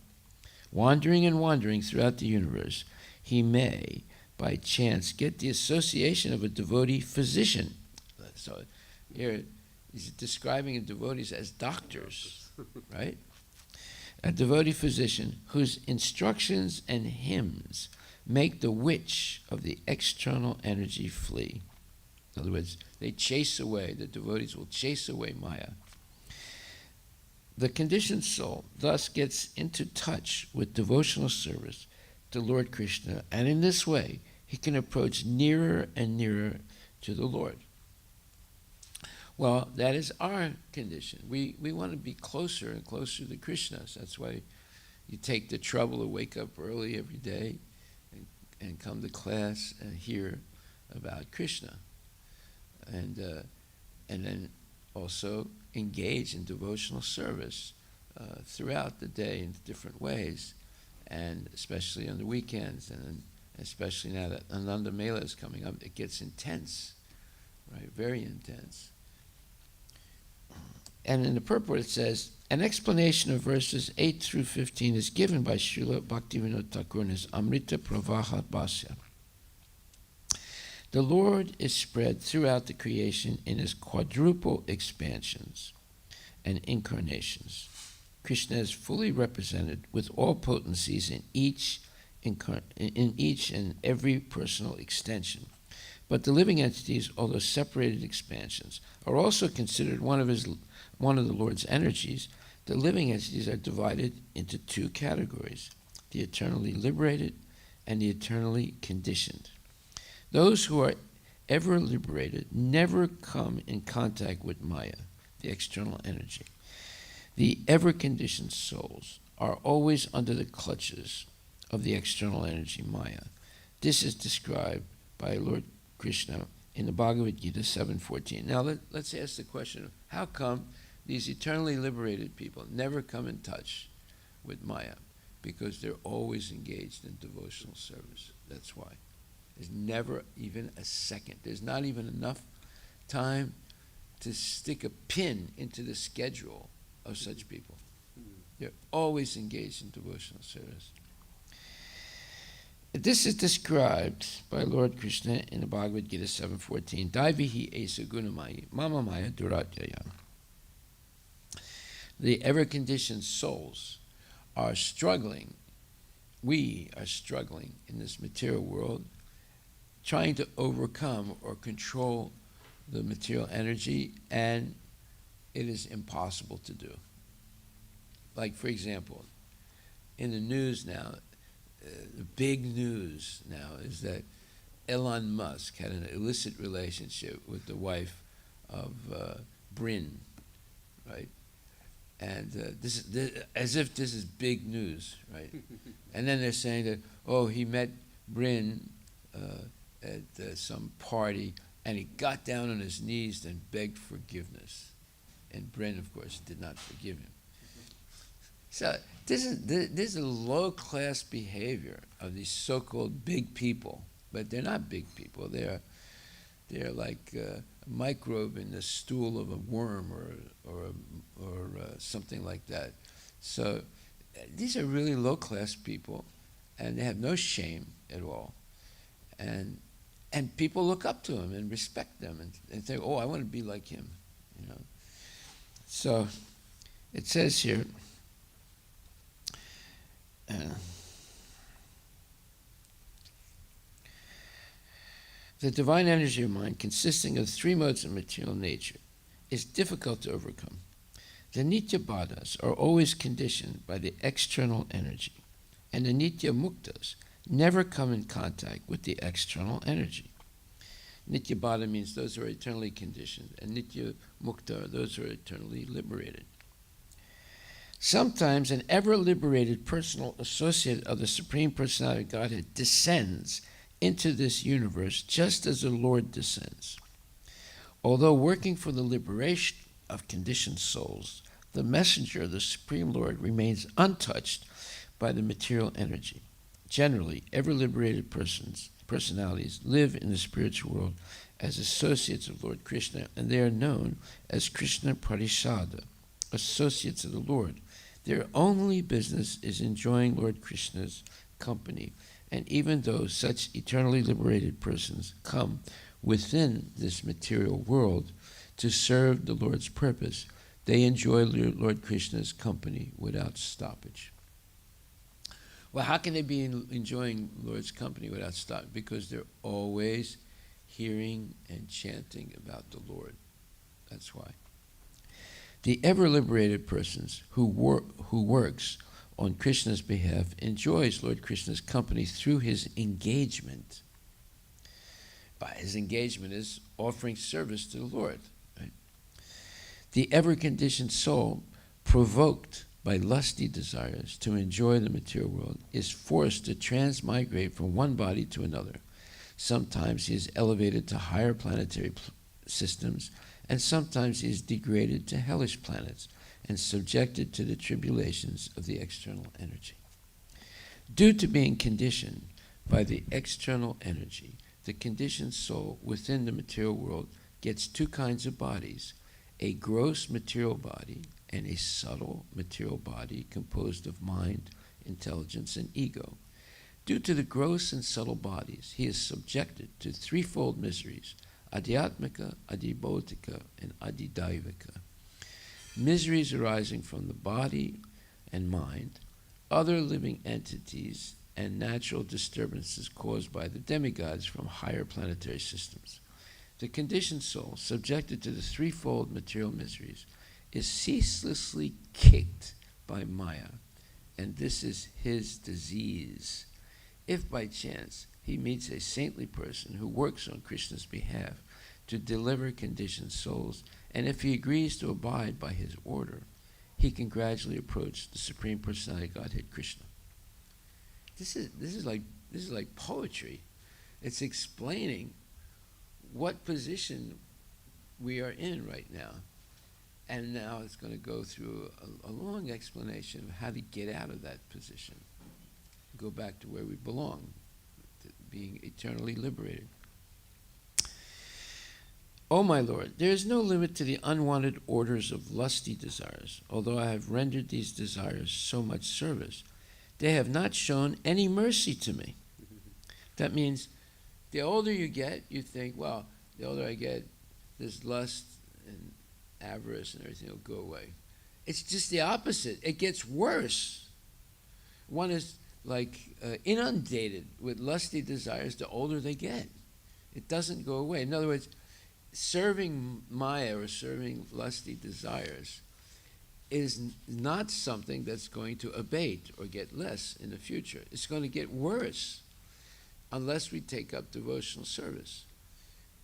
Wandering and wandering throughout the universe, he may, by chance, get the association of a devotee physician. So here he's describing devotees as doctors, right? A devotee physician whose instructions and hymns make the witch of the external energy flee. In other words, they chase away, the devotees will chase away Maya. The conditioned soul thus gets into touch with devotional service to Lord Krishna, and in this way, he can approach nearer and nearer to the Lord. Well, that is our condition. We want to be closer and closer to Krishna. So that's why you take the trouble to wake up early every day and come to class and hear about Krishna. And then also engage in devotional service throughout the day in different ways, and especially on the weekends, and especially now that Ananda Mela is coming up, it gets intense, right? Very intense. And in the purport it says, an explanation of verses 8 through 15 is given by Srila Bhaktivinoda Thakur in his Amrita Pravaha Bhasya. The Lord is spread throughout the creation in his quadruple expansions and incarnations. Krishna is fully represented with all potencies in each and every personal extension. But the living entities, although separated expansions, are also considered one of the Lord's energies. The living entities are divided into two categories: the eternally liberated and the eternally conditioned. Those who are ever liberated never come in contact with Maya, the external energy. The ever-conditioned souls are always under the clutches of the external energy, Maya. This is described by Lord Krishna in the Bhagavad Gita 7:14. Now let's ask the question, how come these eternally liberated people never come in touch with Maya? Because they're always engaged in devotional service. That's why. There's never even a second. There's not even enough time to stick a pin into the schedule of such people. They're always engaged in devotional service. This is described by Lord Krishna in the Bhagavad Gita 7:14. Daivihi esa gunamayi mama maya duratyaya. The ever-conditioned souls are struggling. We are struggling in this material world, trying to overcome or control the material energy, and it is impossible to do. Like, for example, in the news now, the big news now is that Elon Musk had an illicit relationship with the wife of Bryn, right? And this is as if this is big news, right? And then they're saying that, oh, he met Bryn at some party, and he got down on his knees and begged forgiveness. And Bryn, of course, did not forgive him. So this is a low-class behavior of these so-called big people, but they're not big people. They're like a microbe in the stool of a worm or something like that. So these are really low-class people, and they have no shame at all. And people look up to them and respect them and think, oh, I want to be like him, you know. So it says here, the divine energy of mind, consisting of three modes of material nature, is difficult to overcome. The Nitya Baddhas are always conditioned by the external energy, and the Nitya Muktas never come in contact with the external energy. Nitya Baddha means those who are eternally conditioned, and Nitya Mukta are those who are eternally liberated. Sometimes an ever-liberated personal associate of the Supreme Personality of Godhead descends into this universe just as the Lord descends. Although working for the liberation of conditioned souls, the messenger of the Supreme Lord remains untouched by the material energy. Generally, ever-liberated personalities live in the spiritual world as associates of Lord Krishna, and they are known as Krishna Parishada, associates of the Lord. Their only business is enjoying Lord Krishna's company, and even though such eternally liberated persons come within this material world to serve the Lord's purpose, they enjoy Lord Krishna's company without stoppage. Well, how can they be enjoying Lord's company without stoppage? Because they're always hearing and chanting about the Lord. That's why. The ever-liberated persons who works on Krishna's behalf enjoys Lord Krishna's company through his engagement. His engagement is offering service to the Lord. Right? The ever-conditioned soul, provoked by lusty desires to enjoy the material world, is forced to transmigrate from one body to another. Sometimes he is elevated to higher planetary systems, and sometimes he is degraded to hellish planets and subjected to the tribulations of the external energy. Due to being conditioned by the external energy, the conditioned soul within the material world gets two kinds of bodies, a gross material body and a subtle material body composed of mind, intelligence, and ego. Due to the gross and subtle bodies, he is subjected to threefold miseries: adhyatmika, adhibautika, and adhidaivika. Miseries arising from the body and mind, other living entities, and natural disturbances caused by the demigods from higher planetary systems. The conditioned soul, subjected to the threefold material miseries, is ceaselessly kicked by Maya, and this is his disease. If by chance he meets a saintly person who works on Krishna's behalf to deliver conditioned souls, and if he agrees to abide by his order, he can gradually approach the Supreme Personality of Godhead, Krishna. This is like poetry. It's explaining what position we are in right now. And now it's going to go through a long explanation of how to get out of that position. Go back to where we belong, to being eternally liberated. O my Lord, there is no limit to the unwanted orders of lusty desires. Although I have rendered these desires so much service, they have not shown any mercy to me. That means the older you get, you think, well, the older I get, this lust and avarice and everything will go away. It's just the opposite. It gets worse. One is like inundated with lusty desires the older they get. It doesn't go away. In other words, serving Maya or serving lusty desires is not something that's going to abate or get less in the future. It's going to get worse unless we take up devotional service.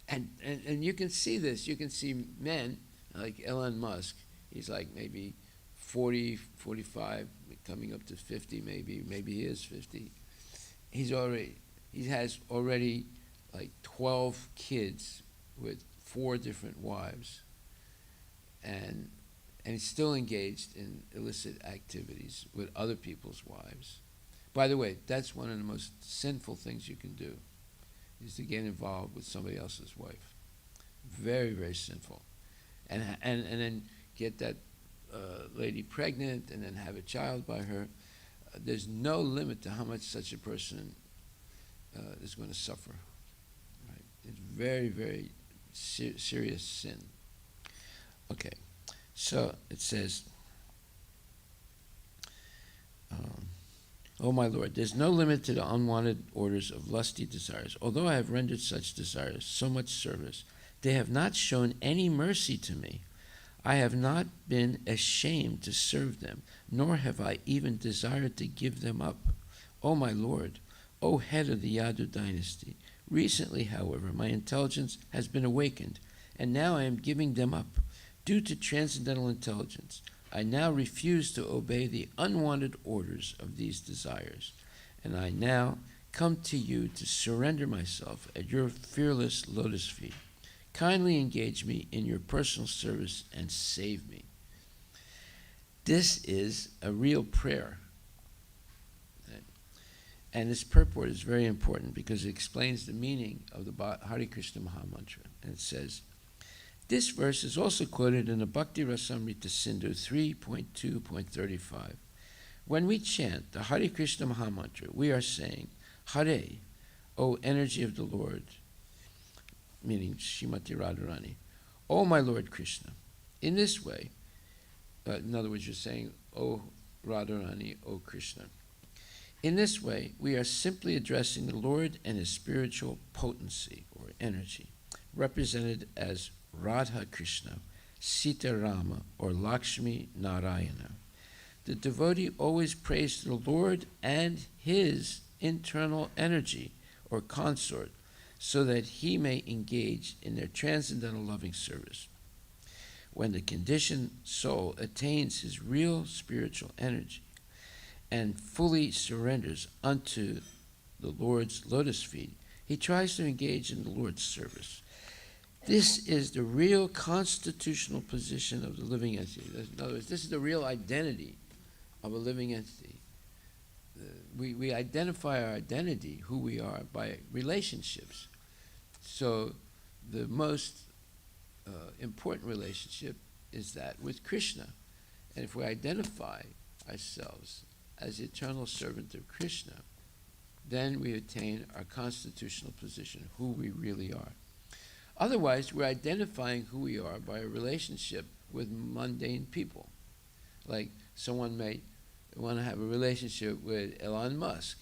And you can see this. You can see men like Elon Musk. He's like maybe 40, 45, coming up to 50 maybe. Maybe he is 50. He has already like 12 kids with 4 different wives. And he's still engaged in illicit activities with other people's wives. By the way, that's one of the most sinful things you can do, is to get involved with somebody else's wife. Very, very sinful. And then get that lady pregnant and then have a child by her. There's no limit to how much such a person is going to suffer. Right? It's very, very serious sin. Okay. So it says, O my Lord, there's no limit to the unwanted orders of lusty desires. Although I have rendered such desires so much service, they have not shown any mercy to me. I have not been ashamed to serve them, nor have I even desired to give them up. O my Lord, O head of the Yadu dynasty, recently, however, my intelligence has been awakened, and now I am giving them up. Due to transcendental intelligence, I now refuse to obey the unwanted orders of these desires, and I now come to you to surrender myself at your fearless lotus feet. Kindly engage me in your personal service and save me. This is a real prayer. And this purport is very important because it explains the meaning of the Hare Krishna Maha Mantra. And it says, this verse is also quoted in the Bhakti Rasamrita Sindhu 3.2.35. When we chant the Hare Krishna Maha Mantra, we are saying, Hare, O energy of the Lord, meaning Srimati Radharani, O my Lord Krishna. In this way, in other words, you're saying, O Radharani, O Krishna. In this way, we are simply addressing the Lord and his spiritual potency or energy, represented as Radha Krishna, Sita Rama, or Lakshmi Narayana. The devotee always prays to the Lord and his internal energy or consort so that he may engage in their transcendental loving service. When the conditioned soul attains his real spiritual energy and fully surrenders unto the Lord's lotus feet, he tries to engage in the Lord's service. This is the real constitutional position of the living entity. In other words, this is the real identity of a living entity. We identify our identity, who we are, by relationships. So the most important relationship is that with Krishna. And if we identify ourselves as the eternal servant of Krishna, then we attain our constitutional position, who we really are. Otherwise, we're identifying who we are by a relationship with mundane people. Like someone may want to have a relationship with Elon Musk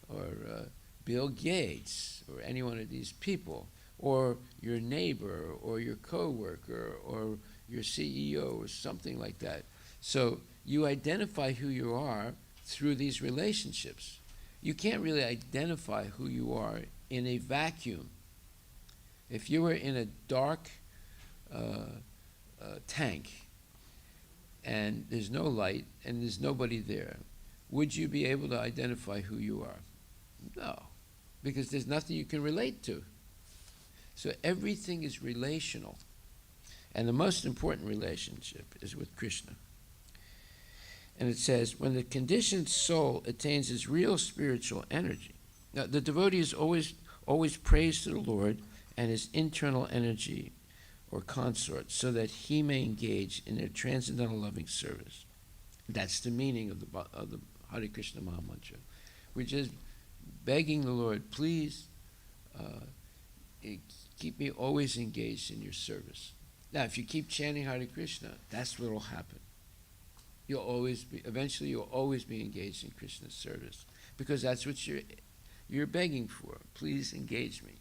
or Bill Gates or any one of these people, or your neighbor or your coworker or your CEO or something like that. So you identify who you are through these relationships. You can't really identify who you are in a vacuum. If you were in a dark tank and there's no light and there's nobody there, would you be able to identify who you are? No, because there's nothing you can relate to. So everything is relational. And the most important relationship is with Krishna. And it says, when the conditioned soul attains its real spiritual energy. Now, the devotee is always prays to the Lord and his internal energy or consort so that he may engage in their transcendental loving service. That's the meaning of the Hare Krishna Maha Mantra. We're just begging the Lord, please keep me always engaged in your service. Now, if you keep chanting Hare Krishna, that's what will happen. Eventually you'll always be engaged in Krishna's service, because that's what you're begging for. Please engage me.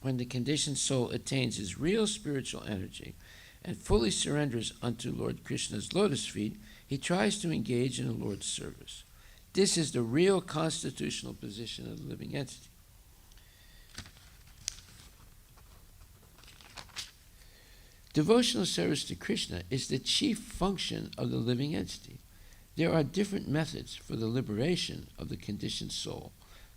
When the conditioned soul attains his real spiritual energy and fully surrenders unto Lord Krishna's lotus feet, he tries to engage in the Lord's service. This is the real constitutional position of the living entity. Devotional service to Krishna is the chief function of the living entity. There are different methods for the liberation of the conditioned soul: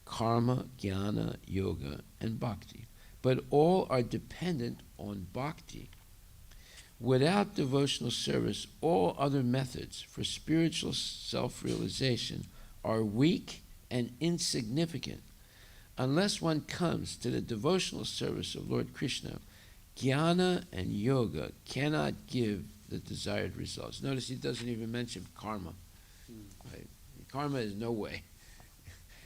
karma, jnana, yoga, and bhakti. But all are dependent on bhakti. Without devotional service, all other methods for spiritual self-realization are weak and insignificant. Unless one comes to the devotional service of Lord Krishna, jnana and yoga cannot give the desired results. Notice he doesn't even mention karma. Right? Karma is no way.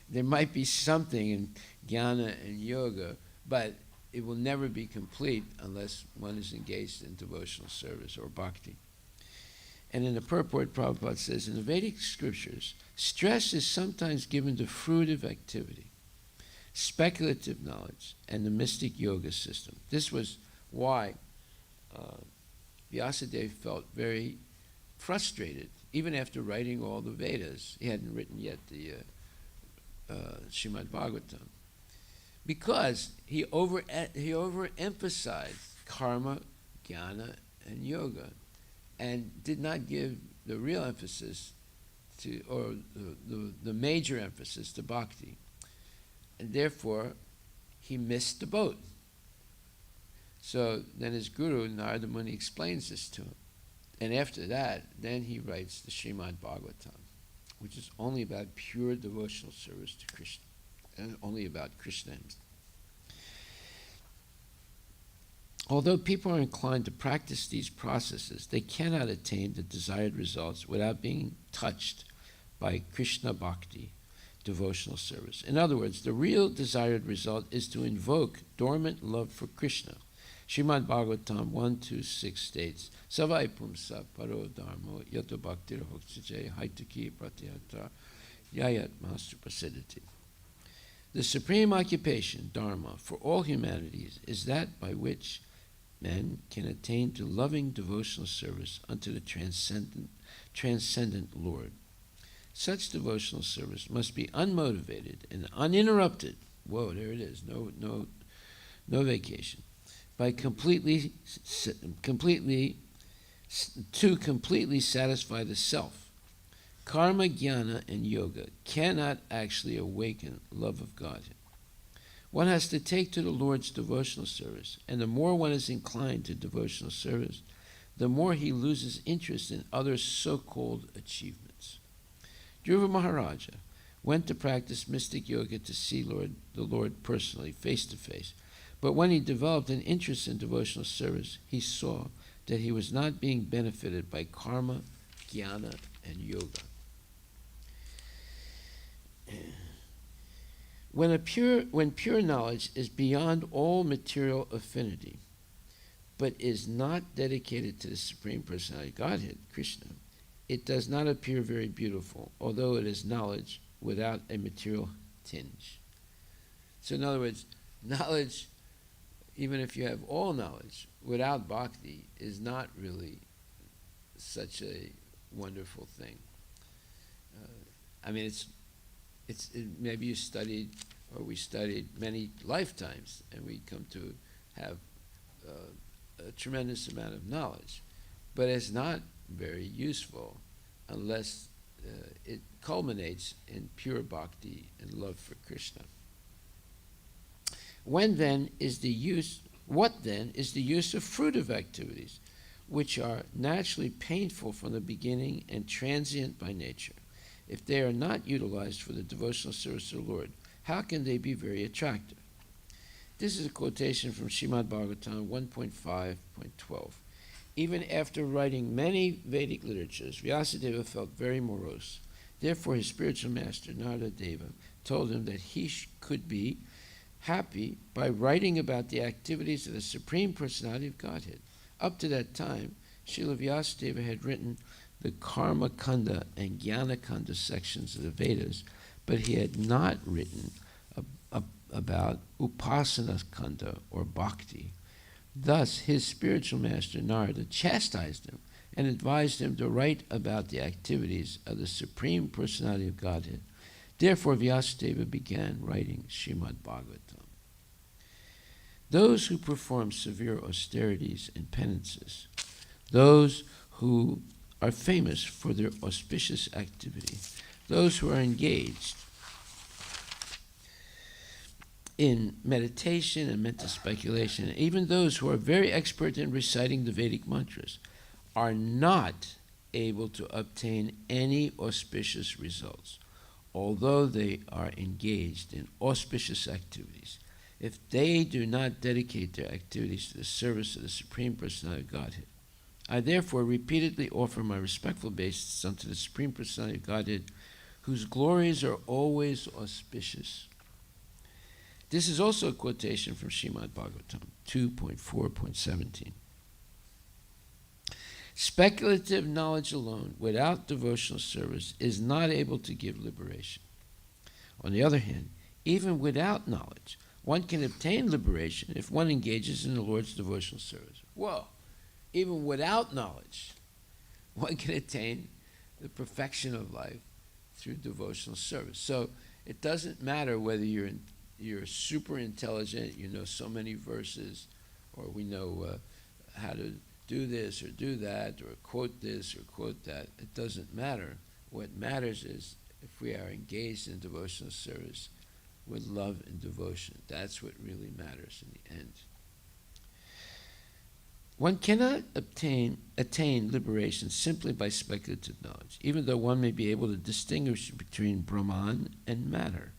There might be something in jnana and yoga, but it will never be complete unless one is engaged in devotional service or bhakti. And in the purport, Prabhupada says, in the Vedic scriptures, stress is sometimes given to fruitive activity, speculative knowledge, and the mystic yoga system. This was why Vyasadeva felt very frustrated, even after writing all the Vedas. He hadn't written yet the Srimad Bhagavatam, because he overemphasized karma, jnana, and yoga, and did not give the real emphasis to, or the major emphasis to bhakti. And therefore, he missed the boat. So then his guru, Narada Muni, explains this to him. And after that, then he writes the Srimad Bhagavatam, which is only about pure devotional service to Krishna, and only about Krishna. Although people are inclined to practice these processes, they cannot attain the desired results without being touched by Krishna Bhakti, devotional service. In other words, the real desired result is to invoke dormant love for Krishna. Srimad Bhagavatam 1.2.6 states, Savai pumsa paro dharmo yato bhaktir hoksaje haituki pratyata Yayat Master Prasidhati. The supreme occupation, Dharma, for all humanities is that by which men can attain to loving devotional service unto the transcendent Lord. Such devotional service must be unmotivated and uninterrupted. Whoa, there it is. No vacation. By completely satisfy the self. Karma, jnana, and yoga cannot actually awaken love of God. One has to take to the Lord's devotional service, and the more one is inclined to devotional service, the more he loses interest in other so-called achievements. Dhruva Maharaja went to practice mystic yoga to see the Lord personally, face to face. But when he developed an interest in devotional service, he saw that he was not being benefited by karma, jnana, and yoga. When pure knowledge is beyond all material affinity, but is not dedicated to the Supreme Personality of Godhead, Krishna, it does not appear very beautiful, although it is knowledge without a material tinge. So in other words, knowledge, even if you have all knowledge, without bhakti, is not really such a wonderful thing. Maybe you studied, or we studied many lifetimes, and we come to have a tremendous amount of knowledge, but it's not very useful unless it culminates in pure bhakti and love for Krishna. What then is the use of fruitive activities, which are naturally painful from the beginning and transient by nature? If they are not utilized for the devotional service of the Lord, how can they be very attractive? This is a quotation from Srimad Bhagavatam 1.5.12. Even after writing many Vedic literatures, Vyasadeva felt very morose. Therefore, his spiritual master, Narada Deva, told him that he could be happy by writing about the activities of the Supreme Personality of Godhead. Up to that time, Srila Vyasadeva had written the Karma Kanda and Jnana Kanda sections of the Vedas, but he had not written about Upasana Kanda or Bhakti. Thus, his spiritual master Narada chastised him and advised him to write about the activities of the Supreme Personality of Godhead. Therefore, Vyasadeva began writing Srimad Bhagavatam. Those who perform severe austerities and penances, those who are famous for their auspicious activity, those who are engaged in meditation and mental speculation, even those who are very expert in reciting the Vedic mantras, are not able to obtain any auspicious results, although they are engaged in auspicious activities, if they do not dedicate their activities to the service of the Supreme Personality of Godhead. I therefore repeatedly offer my respectful obeisances unto the Supreme Personality of Godhead, whose glories are always auspicious. This is also a quotation from Srimad Bhagavatam 2.4.17. Speculative knowledge alone, without devotional service, is not able to give liberation. On the other hand, even without knowledge, one can obtain liberation if one engages in the Lord's devotional service. Whoa! Even without knowledge, one can attain the perfection of life through devotional service. So it doesn't matter whether you're super intelligent, you know so many verses, or we know how to do this or do that, or quote this or quote that. It doesn't matter. What matters is if we are engaged in devotional service with love and devotion. That's what really matters in the end. One cannot attain liberation simply by speculative knowledge, even though one may be able to distinguish between Brahman and matter.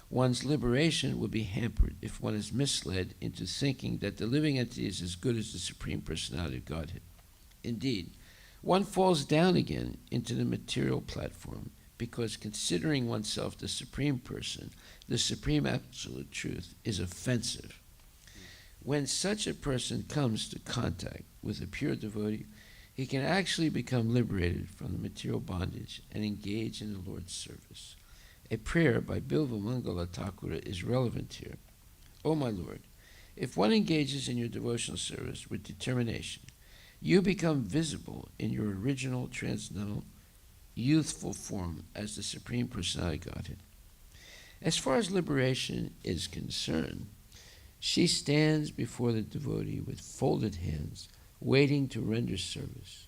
One's liberation will be hampered if one is misled into thinking that the living entity is as good as the Supreme Personality of Godhead. Indeed, one falls down again into the material platform because considering oneself the Supreme Person, the Supreme Absolute Truth, is offensive. When such a person comes to contact with a pure devotee, he can actually become liberated from the material bondage and engage in the Lord's service. A prayer by Bilva Mangala Thakura is relevant here. O my Lord, if one engages in your devotional service with determination, you become visible in your original transcendental youthful form as the Supreme Personality Godhead. As far as liberation is concerned, she stands before the devotee with folded hands, waiting to render service.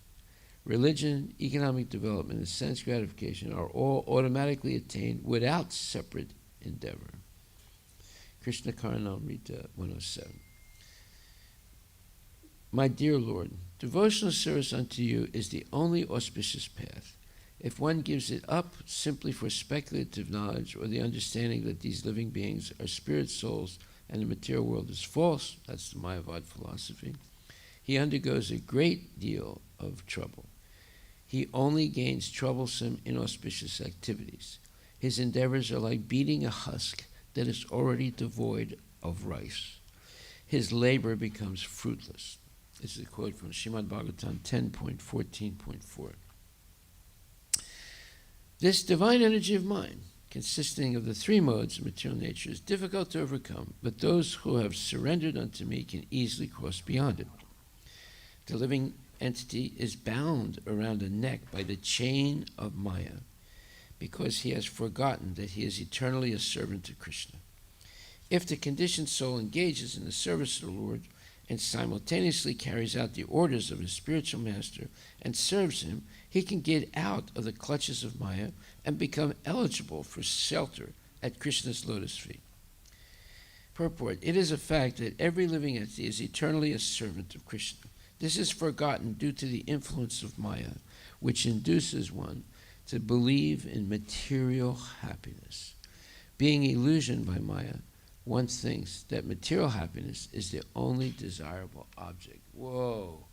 Religion, economic development, and sense gratification are all automatically attained without separate endeavor. Krishna Karnamrita 107. My dear Lord, devotional service unto you is the only auspicious path. If one gives it up simply for speculative knowledge or the understanding that these living beings are spirit souls and the material world is false, that's the Mayavad philosophy, he undergoes a great deal of trouble. He only gains troublesome, inauspicious activities. His endeavors are like beating a husk that is already devoid of rice. His labor becomes fruitless. This is a quote from Srimad Bhagavatam 10.14.4. This divine energy of mind, consisting of the three modes of material nature, is difficult to overcome, but those who have surrendered unto me can easily cross beyond it. The living entity is bound around the neck by the chain of Maya, because he has forgotten that he is eternally a servant to Krishna. If the conditioned soul engages in the service of the Lord and simultaneously carries out the orders of his spiritual master and serves him, he can get out of the clutches of Maya and become eligible for shelter at Krishna's lotus feet. Purport: it is a fact that every living entity is eternally a servant of Krishna. This is forgotten due to the influence of Maya, which induces one to believe in material happiness. Being illusioned by Maya, one thinks that material happiness is the only desirable object. Whoa.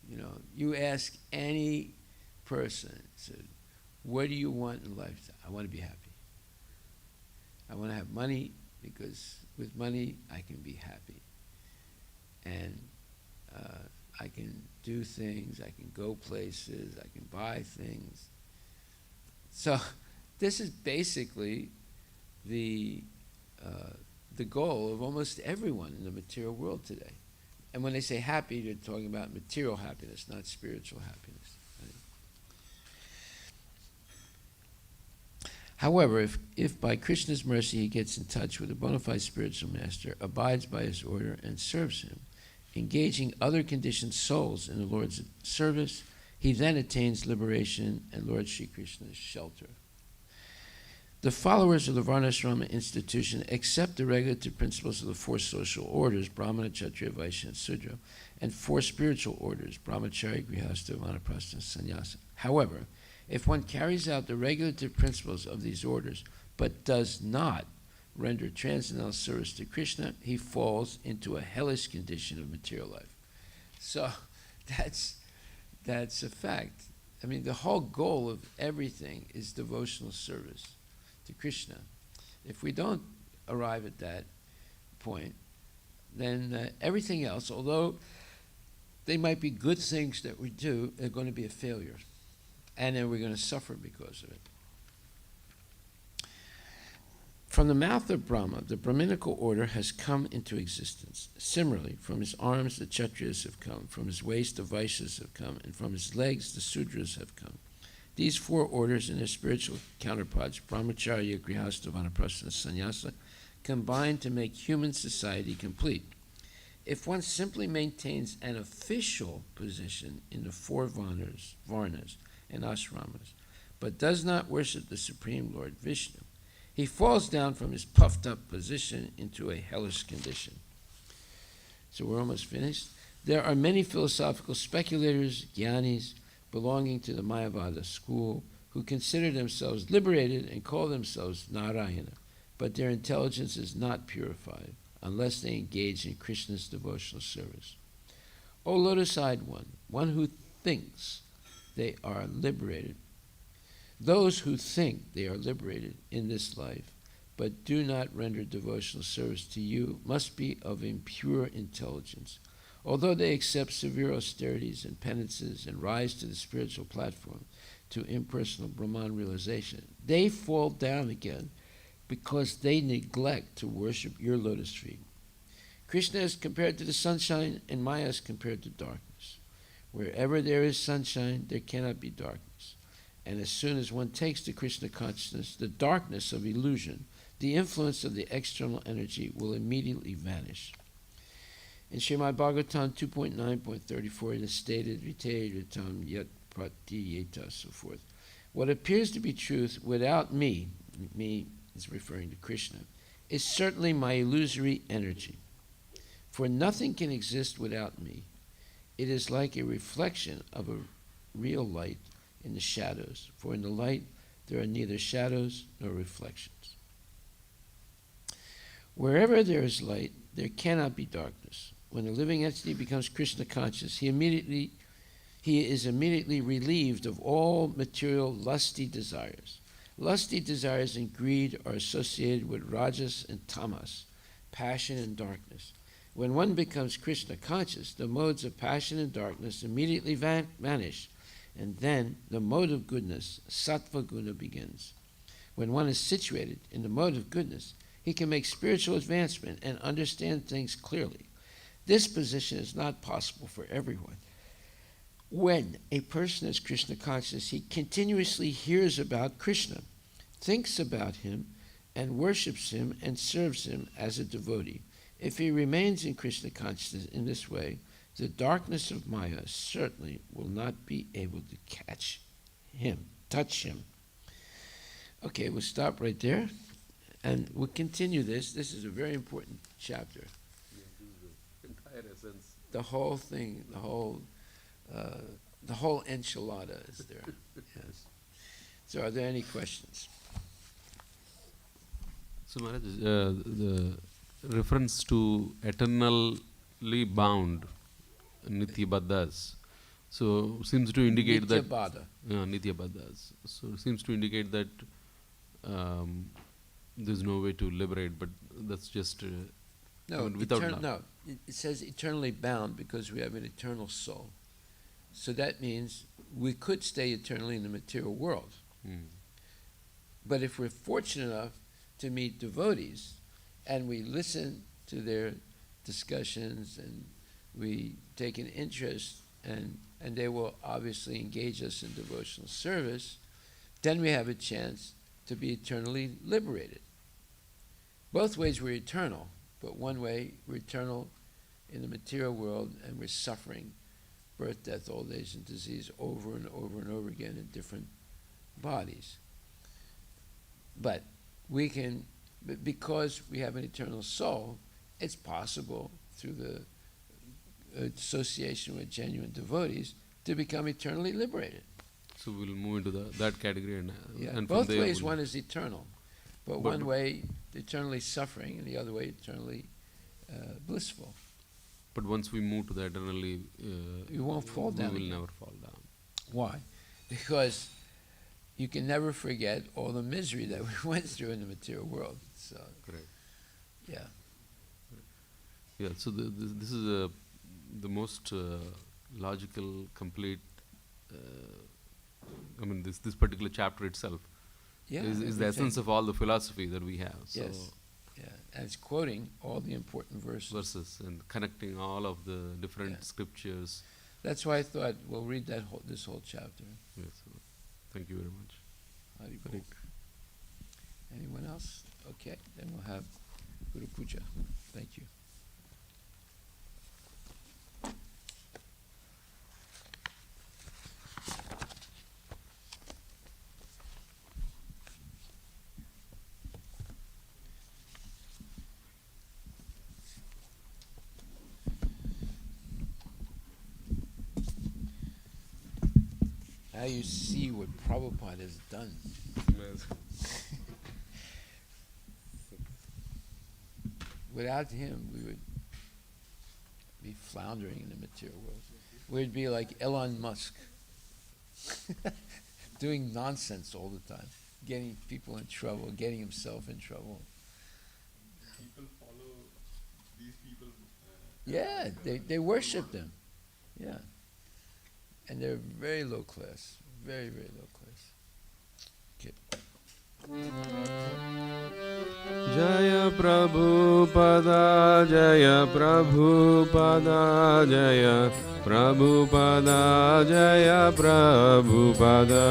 You know, you ask any person, so, what do you want in life? I want to be happy. I want to have money because with money I can be happy. And I can do things, I can go places, I can buy things. So this is basically the goal of almost everyone in the material world today. And when they say happy, they're talking about material happiness, not spiritual happiness. Right? However, if by Krishna's mercy he gets in touch with a bona fide spiritual master, abides by his order, and serves him, engaging other conditioned souls in the Lord's service, he then attains liberation and Lord Sri Krishna's shelter. The followers of the Varnashrama institution accept the regulative principles of the four social orders, Brahmana, Kshatriya, Vaishya, and Sudra, and four spiritual orders, Brahmacharya, Grihastha, Vanaprastha, and Sannyasa. However, if one carries out the regulative principles of these orders, but does not render transcendental service to Krishna, he falls into a hellish condition of material life. So that's a fact. I mean, the whole goal of everything is devotional service to Krishna. If we don't arrive at that point, then everything else, although they might be good things that we do, are going to be a failure. And then we're going to suffer because of it. From the mouth of Brahma, the Brahminical order has come into existence. Similarly, from his arms the Kshatriyas have come, from his waist the Vaishyas have come, and from his legs the Sudras have come. These four orders and their spiritual counterparts, Brahmacharya, Grihastha, Vanaprastha, and Sannyasa, combine to make human society complete. If one simply maintains an official position in the four varnas and ashramas, but does not worship the Supreme Lord Vishnu, he falls down from his puffed up position into a hellish condition. So we're almost finished. There are many philosophical speculators, jnanis, belonging to the Mayavada school, who consider themselves liberated and call themselves Narayana, but their intelligence is not purified unless they engage in Krishna's devotional service. O lotus-eyed one who thinks they are liberated, those who think they are liberated in this life, but do not render devotional service to you, must be of impure intelligence. Although they accept severe austerities and penances and rise to the spiritual platform, to impersonal Brahman realization, they fall down again because they neglect to worship your lotus feet. Krishna is compared to the sunshine, and Maya is compared to darkness. Wherever there is sunshine, there cannot be darkness. And as soon as one takes to Krishna consciousness, the darkness of illusion, the influence of the external energy, will immediately vanish. In Srimad Bhagavatam 2.9.34, it is stated, Vite ritam yat pratiyeta, so forth. What appears to be truth without me is referring to Krishna, is certainly my illusory energy. For nothing can exist without me. It is like a reflection of a real light in the shadows. For in the light, there are neither shadows nor reflections. Wherever there is light, there cannot be darkness. When a living entity becomes Krishna conscious, he is immediately relieved of all material lusty desires. Lusty desires and greed are associated with rajas and tamas, passion and darkness. When one becomes Krishna conscious, the modes of passion and darkness immediately vanish, and then the mode of goodness, sattva guna, begins. When one is situated in the mode of goodness, he can make spiritual advancement and understand things clearly. This position is not possible for everyone. When a person is Krishna conscious, he continuously hears about Krishna, thinks about him, and worships him and serves him as a devotee. If he remains in Krishna consciousness in this way, the darkness of Maya certainly will not be able to touch him. Okay, we'll stop right there, and we'll continue this. This is a very important chapter. Entire essence. The whole thing, the whole enchilada is there. Yes. So, are there any questions? So, Maharaj, the reference to eternally bound Nitya-baddhas, so seems to indicate that Nitya-baddhas. So it seems to indicate that there's no way to liberate, but that's just without love. No, it says eternally bound because we have an eternal soul. So that means we could stay eternally in the material world. But if we're fortunate enough to meet devotees and we listen to their discussions and we take an interest and they will obviously engage us in devotional service, then we have a chance to be eternally liberated. Both ways we're eternal, but one way we're eternal in the material world and we're suffering birth, death, old age, and disease over and over and over again in different bodies. But we can, because we have an eternal soul, it's possible through the association with genuine devotees to become eternally liberated. So we'll move into that category, and both from there ways one is eternal, but one way eternally suffering and the other way eternally blissful. But once we move to the eternally, you won't fall down. We will never fall down. Why? Because you can never forget all the misery that we went through in the material world. So, correct. Yeah. Yeah. So this is the most logical, complete. I mean, this particular chapter itself is the essence of all the philosophy that we have. So yes. Yeah, and it's quoting all the important verses and connecting all of the different scriptures. That's why I thought we'll read this whole chapter. Yes. Thank you very much. Hari. Anyone else? Okay, then we'll have Guru Puja. Thank you. Now you see what Prabhupada has done. Without him, we would be floundering in the material world. We'd be like Elon Musk, doing nonsense all the time, getting people in trouble, getting himself in trouble. People follow these people. Yeah, they worship them. Yeah. And they're very low class, very, very low class. Jaya Prabhupada, Jaya Prabhupada, Jaya Prabhupada, Jaya Prabhupada.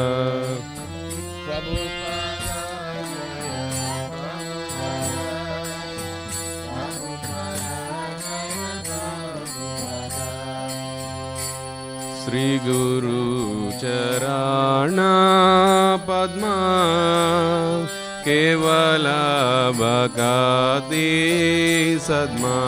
Sri Guru Charana Padma Kevala Bhakati Sadma.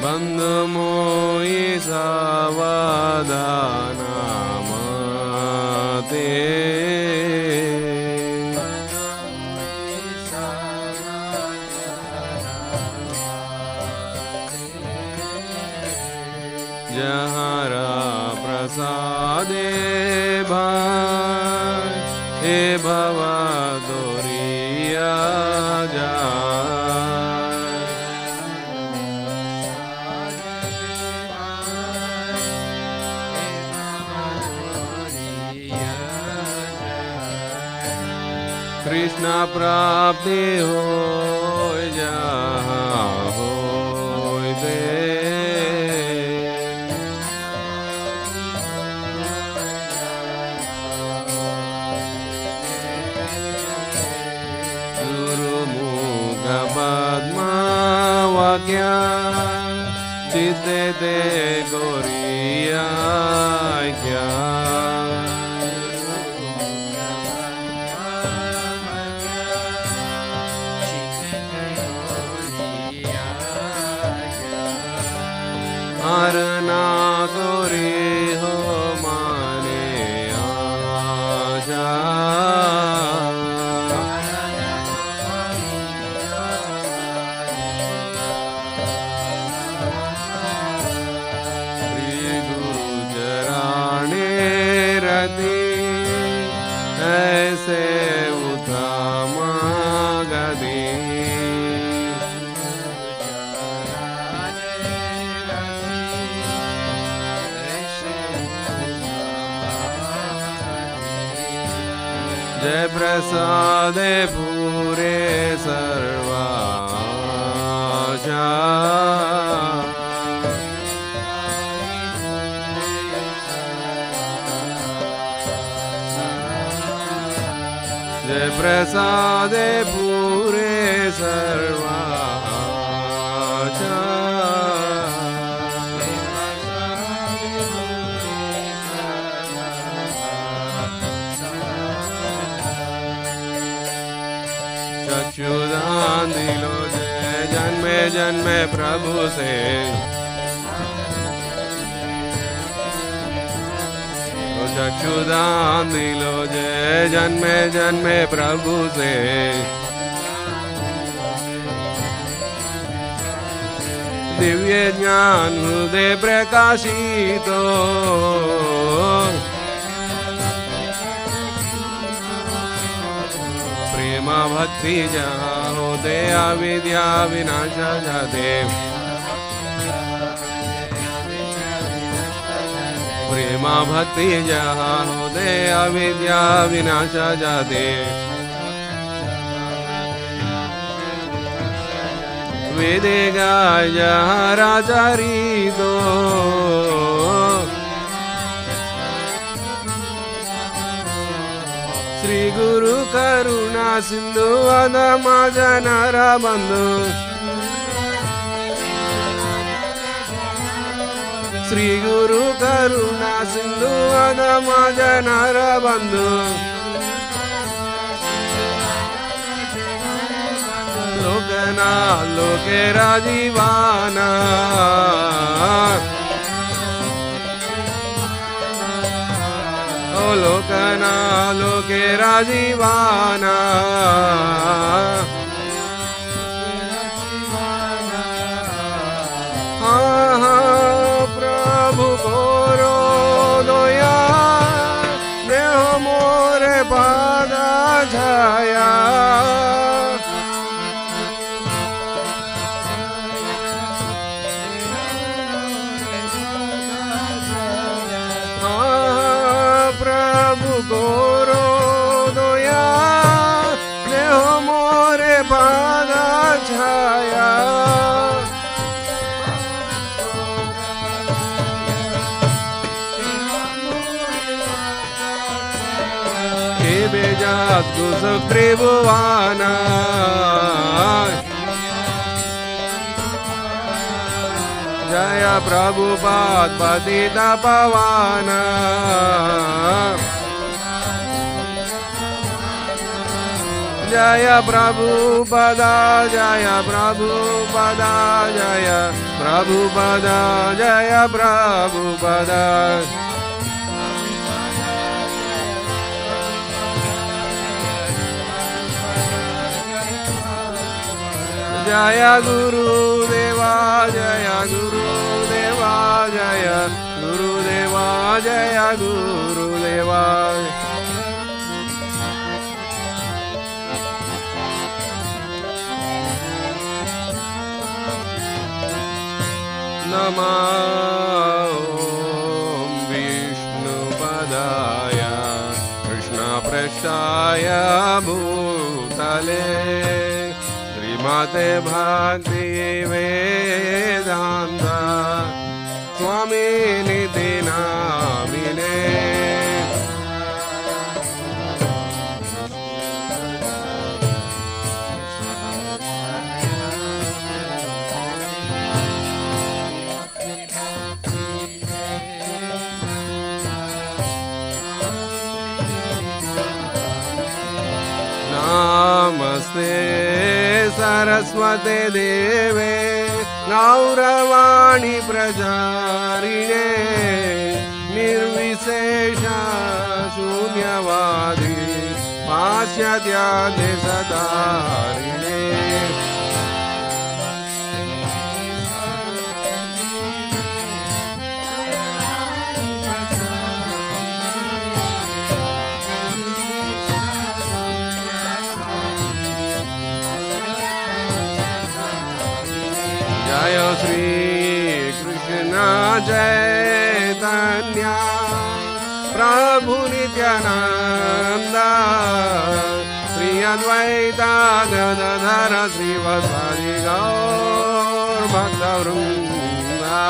Bandhu Mohi Savadana Mate Jahara Prasade Bhai He Bhava Doriya Krishna Prapti Hoy Jaha Hoy De Guru Mukha Padma Vakya Chitte Te Goriya Kya Arna Gori Ho Mane Aja Sri Guru Charane Rati Aise Uttama Gadi Jai Prasade Pure Sarvaja Jai Prasade Pure Sarvaja चक्षुदान दिलो जय जन्मे जन्मे प्रभु से तो चक्षुदान दिलो जय जन्मे जन्मे प्रभु से दिव्य ज्ञान हृदय प्रकाशितो प्रेम भक्ति जहाँ होते अविद्या विनाश जाते प्रेम भक्ति जहाँ होते अविद्या विनाश जाते वेदे गाय जहाँ राजा रीतो श्री गुरु करुणा सिंधु अधम जनर बंधु श्री गुरु करुणा सिंधु अधम जनर बंधु लोकना लोके राजीवाना लोकना लोके राजीवाना प्रभु कोरो दया देह मोरे पादा छाया Susutribhuvana Jaya Prabhupada Patita Pavana Jaya Prabhupada Jaya Prabhupada Jaya Prabhupada Jaya Prabhupada Jaya Guru Deva Jaya Guru Deva Jaya Guru Deva Jaya Guru Deva Namah Om Vishnu Padaya Krishna Prasthaya Bhutale Mate Bhakti Vedanta Swami Niti Namine Namaste Saraswate Deve Gauravani Prajarine Nirvisesha Shunyavadi Pasyatya Desadarine Jaya Shri Krishna Chaitanya Prabhu Nityananda Shri Advaita Gadadhara Shri Vasari Gaur Bhakta Vrinda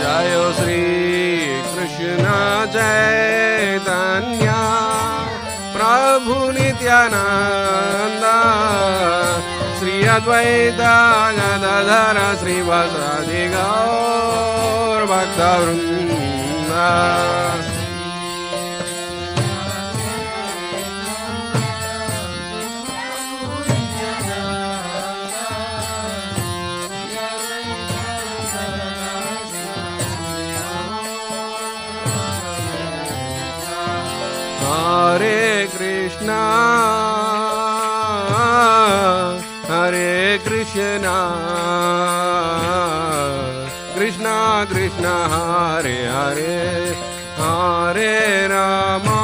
Jaya Shri Krishna Chaitanya Prabhu Nityananda Shri Advaita Gadadhara Shri Vasadi Gaur Bhakta Vrinda Hare Krishna Hare Krishna Krishna Krishna Hare Hare Hare Rama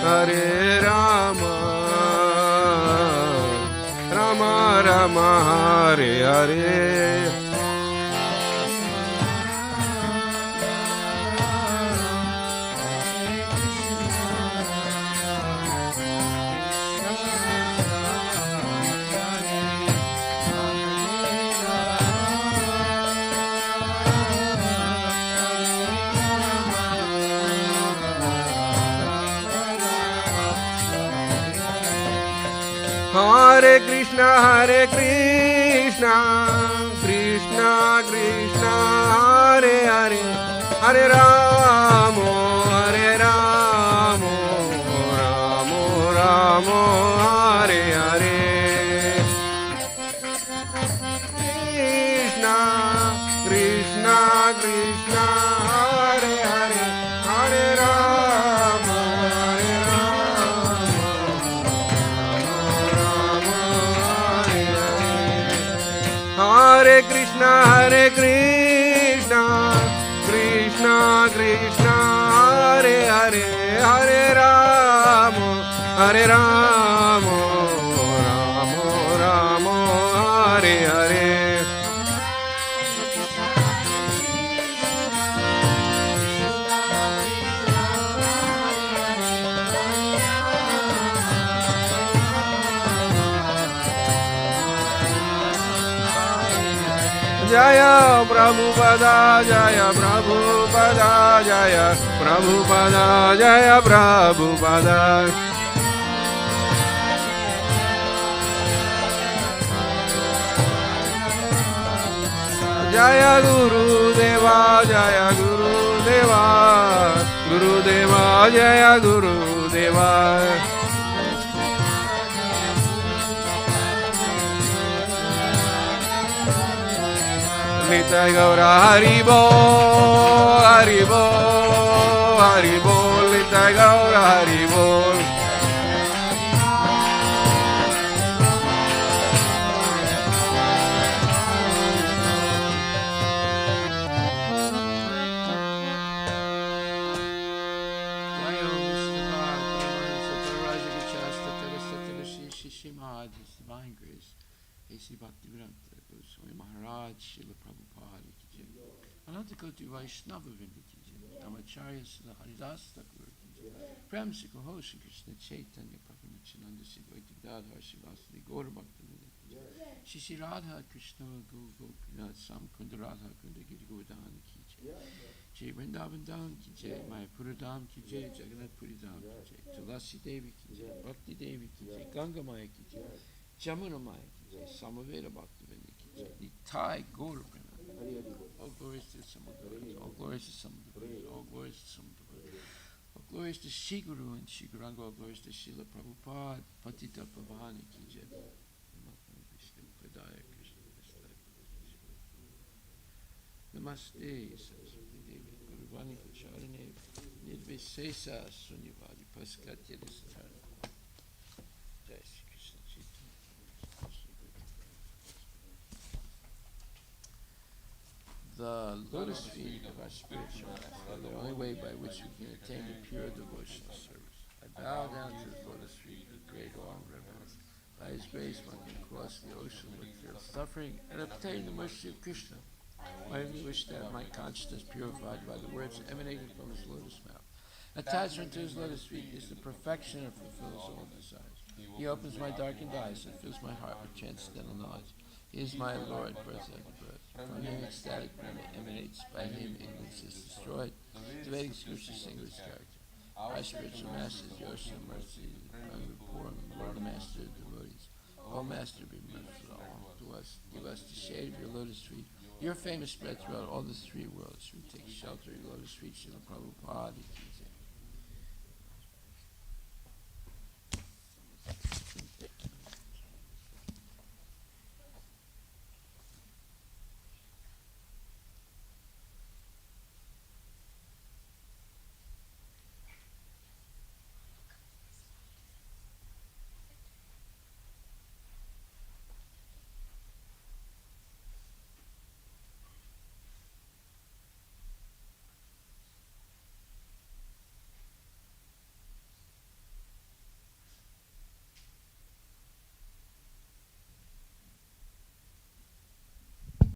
Hare Rama Rama Rama Hare Hare Hare Krishna Krishna Krishna Hare Hare Hare Ramo Ramo Ramo Hare Hare Krishna Krishna Hare Hare Hare Ramo Hare Krishna Krishna Krishna Hare Hare Hare Ramo Ramo Ramo Hare Hare Jaya Prabhupada, Jaya Prabhupada, Jaya Prabhupada, Jaya Prabhupada. Jaya Guru Deva, Jaya Guru Deva, Guru Deva, Jaya Guru Deva. Nitai Gaura Haribo, Haribo, Haribo, Nitai Gaura Haribo. Divine grace, A.C. Bhaktivedanta Goswami Maharaj, Srila Prabhupada ki jai. Anantakoti Vaishnava Vrinda ki jai. Dhamacharya Srila Haridas Thakur ki jai. Prem Shri Kaho Shri Krishna Chaitanya Prabhu Nityananda Shri Advaita Gadadhar Shri Vasudeva Gaura Bhaktivinoda ki jai. Shri Shri Radha Krishna Gopinath Sam Kunda Radha Kunda Giri Govardhana ki jai. Shri Vrindavan Dham ki jai. Mayapura Dham ki jai. Jagannath Puri Dham ki jai. Tulasi Devi ki jai. Bhakti Devi ki jai. Ganga Maya ki jai. Jamuna Maya ki jai. Samaveda Bhaktivinoda ki jai. Nitai Gaura Pranam. All glories to Samudra. All glories to Samudra. All glories to Samudra. All glories to Shri Guru and Shri Guranga. All glories to Srila Prabhupada. Patita Pavani ki jai. Namaste Saraswati Devi Guruvani Pracharane Nirvishesha Sunyavadi Paskatya Distarana. Jai Shri Krishna Chaitanya. The lotus feet of our spiritual life are the only way by which we can attain the pure devotional service. I bow down to the lotus feet with great awe and reverence. By His grace one can cross the ocean with fear of suffering and obtain the mercy of Krishna. I only wish to have my consciousness purified by the words emanating from His lotus mouth. Attachment to His lotus feet is the perfection and fulfills all desires. He opens my darkened eyes and fills my heart with transcendental knowledge. He is my Lord, birth after birth. From Him ecstatic memory emanates. By Him ignorance is destroyed. The Vedic scriptures sing His character. Our spiritual master is the ocean of mercy, the poor, Lord Master of devotees. O Master, be merciful to us. Give us the shade of your lotus feet. Your fame is spread throughout all the three worlds. We take shelter in your lotus feet, Srila Prabhupada.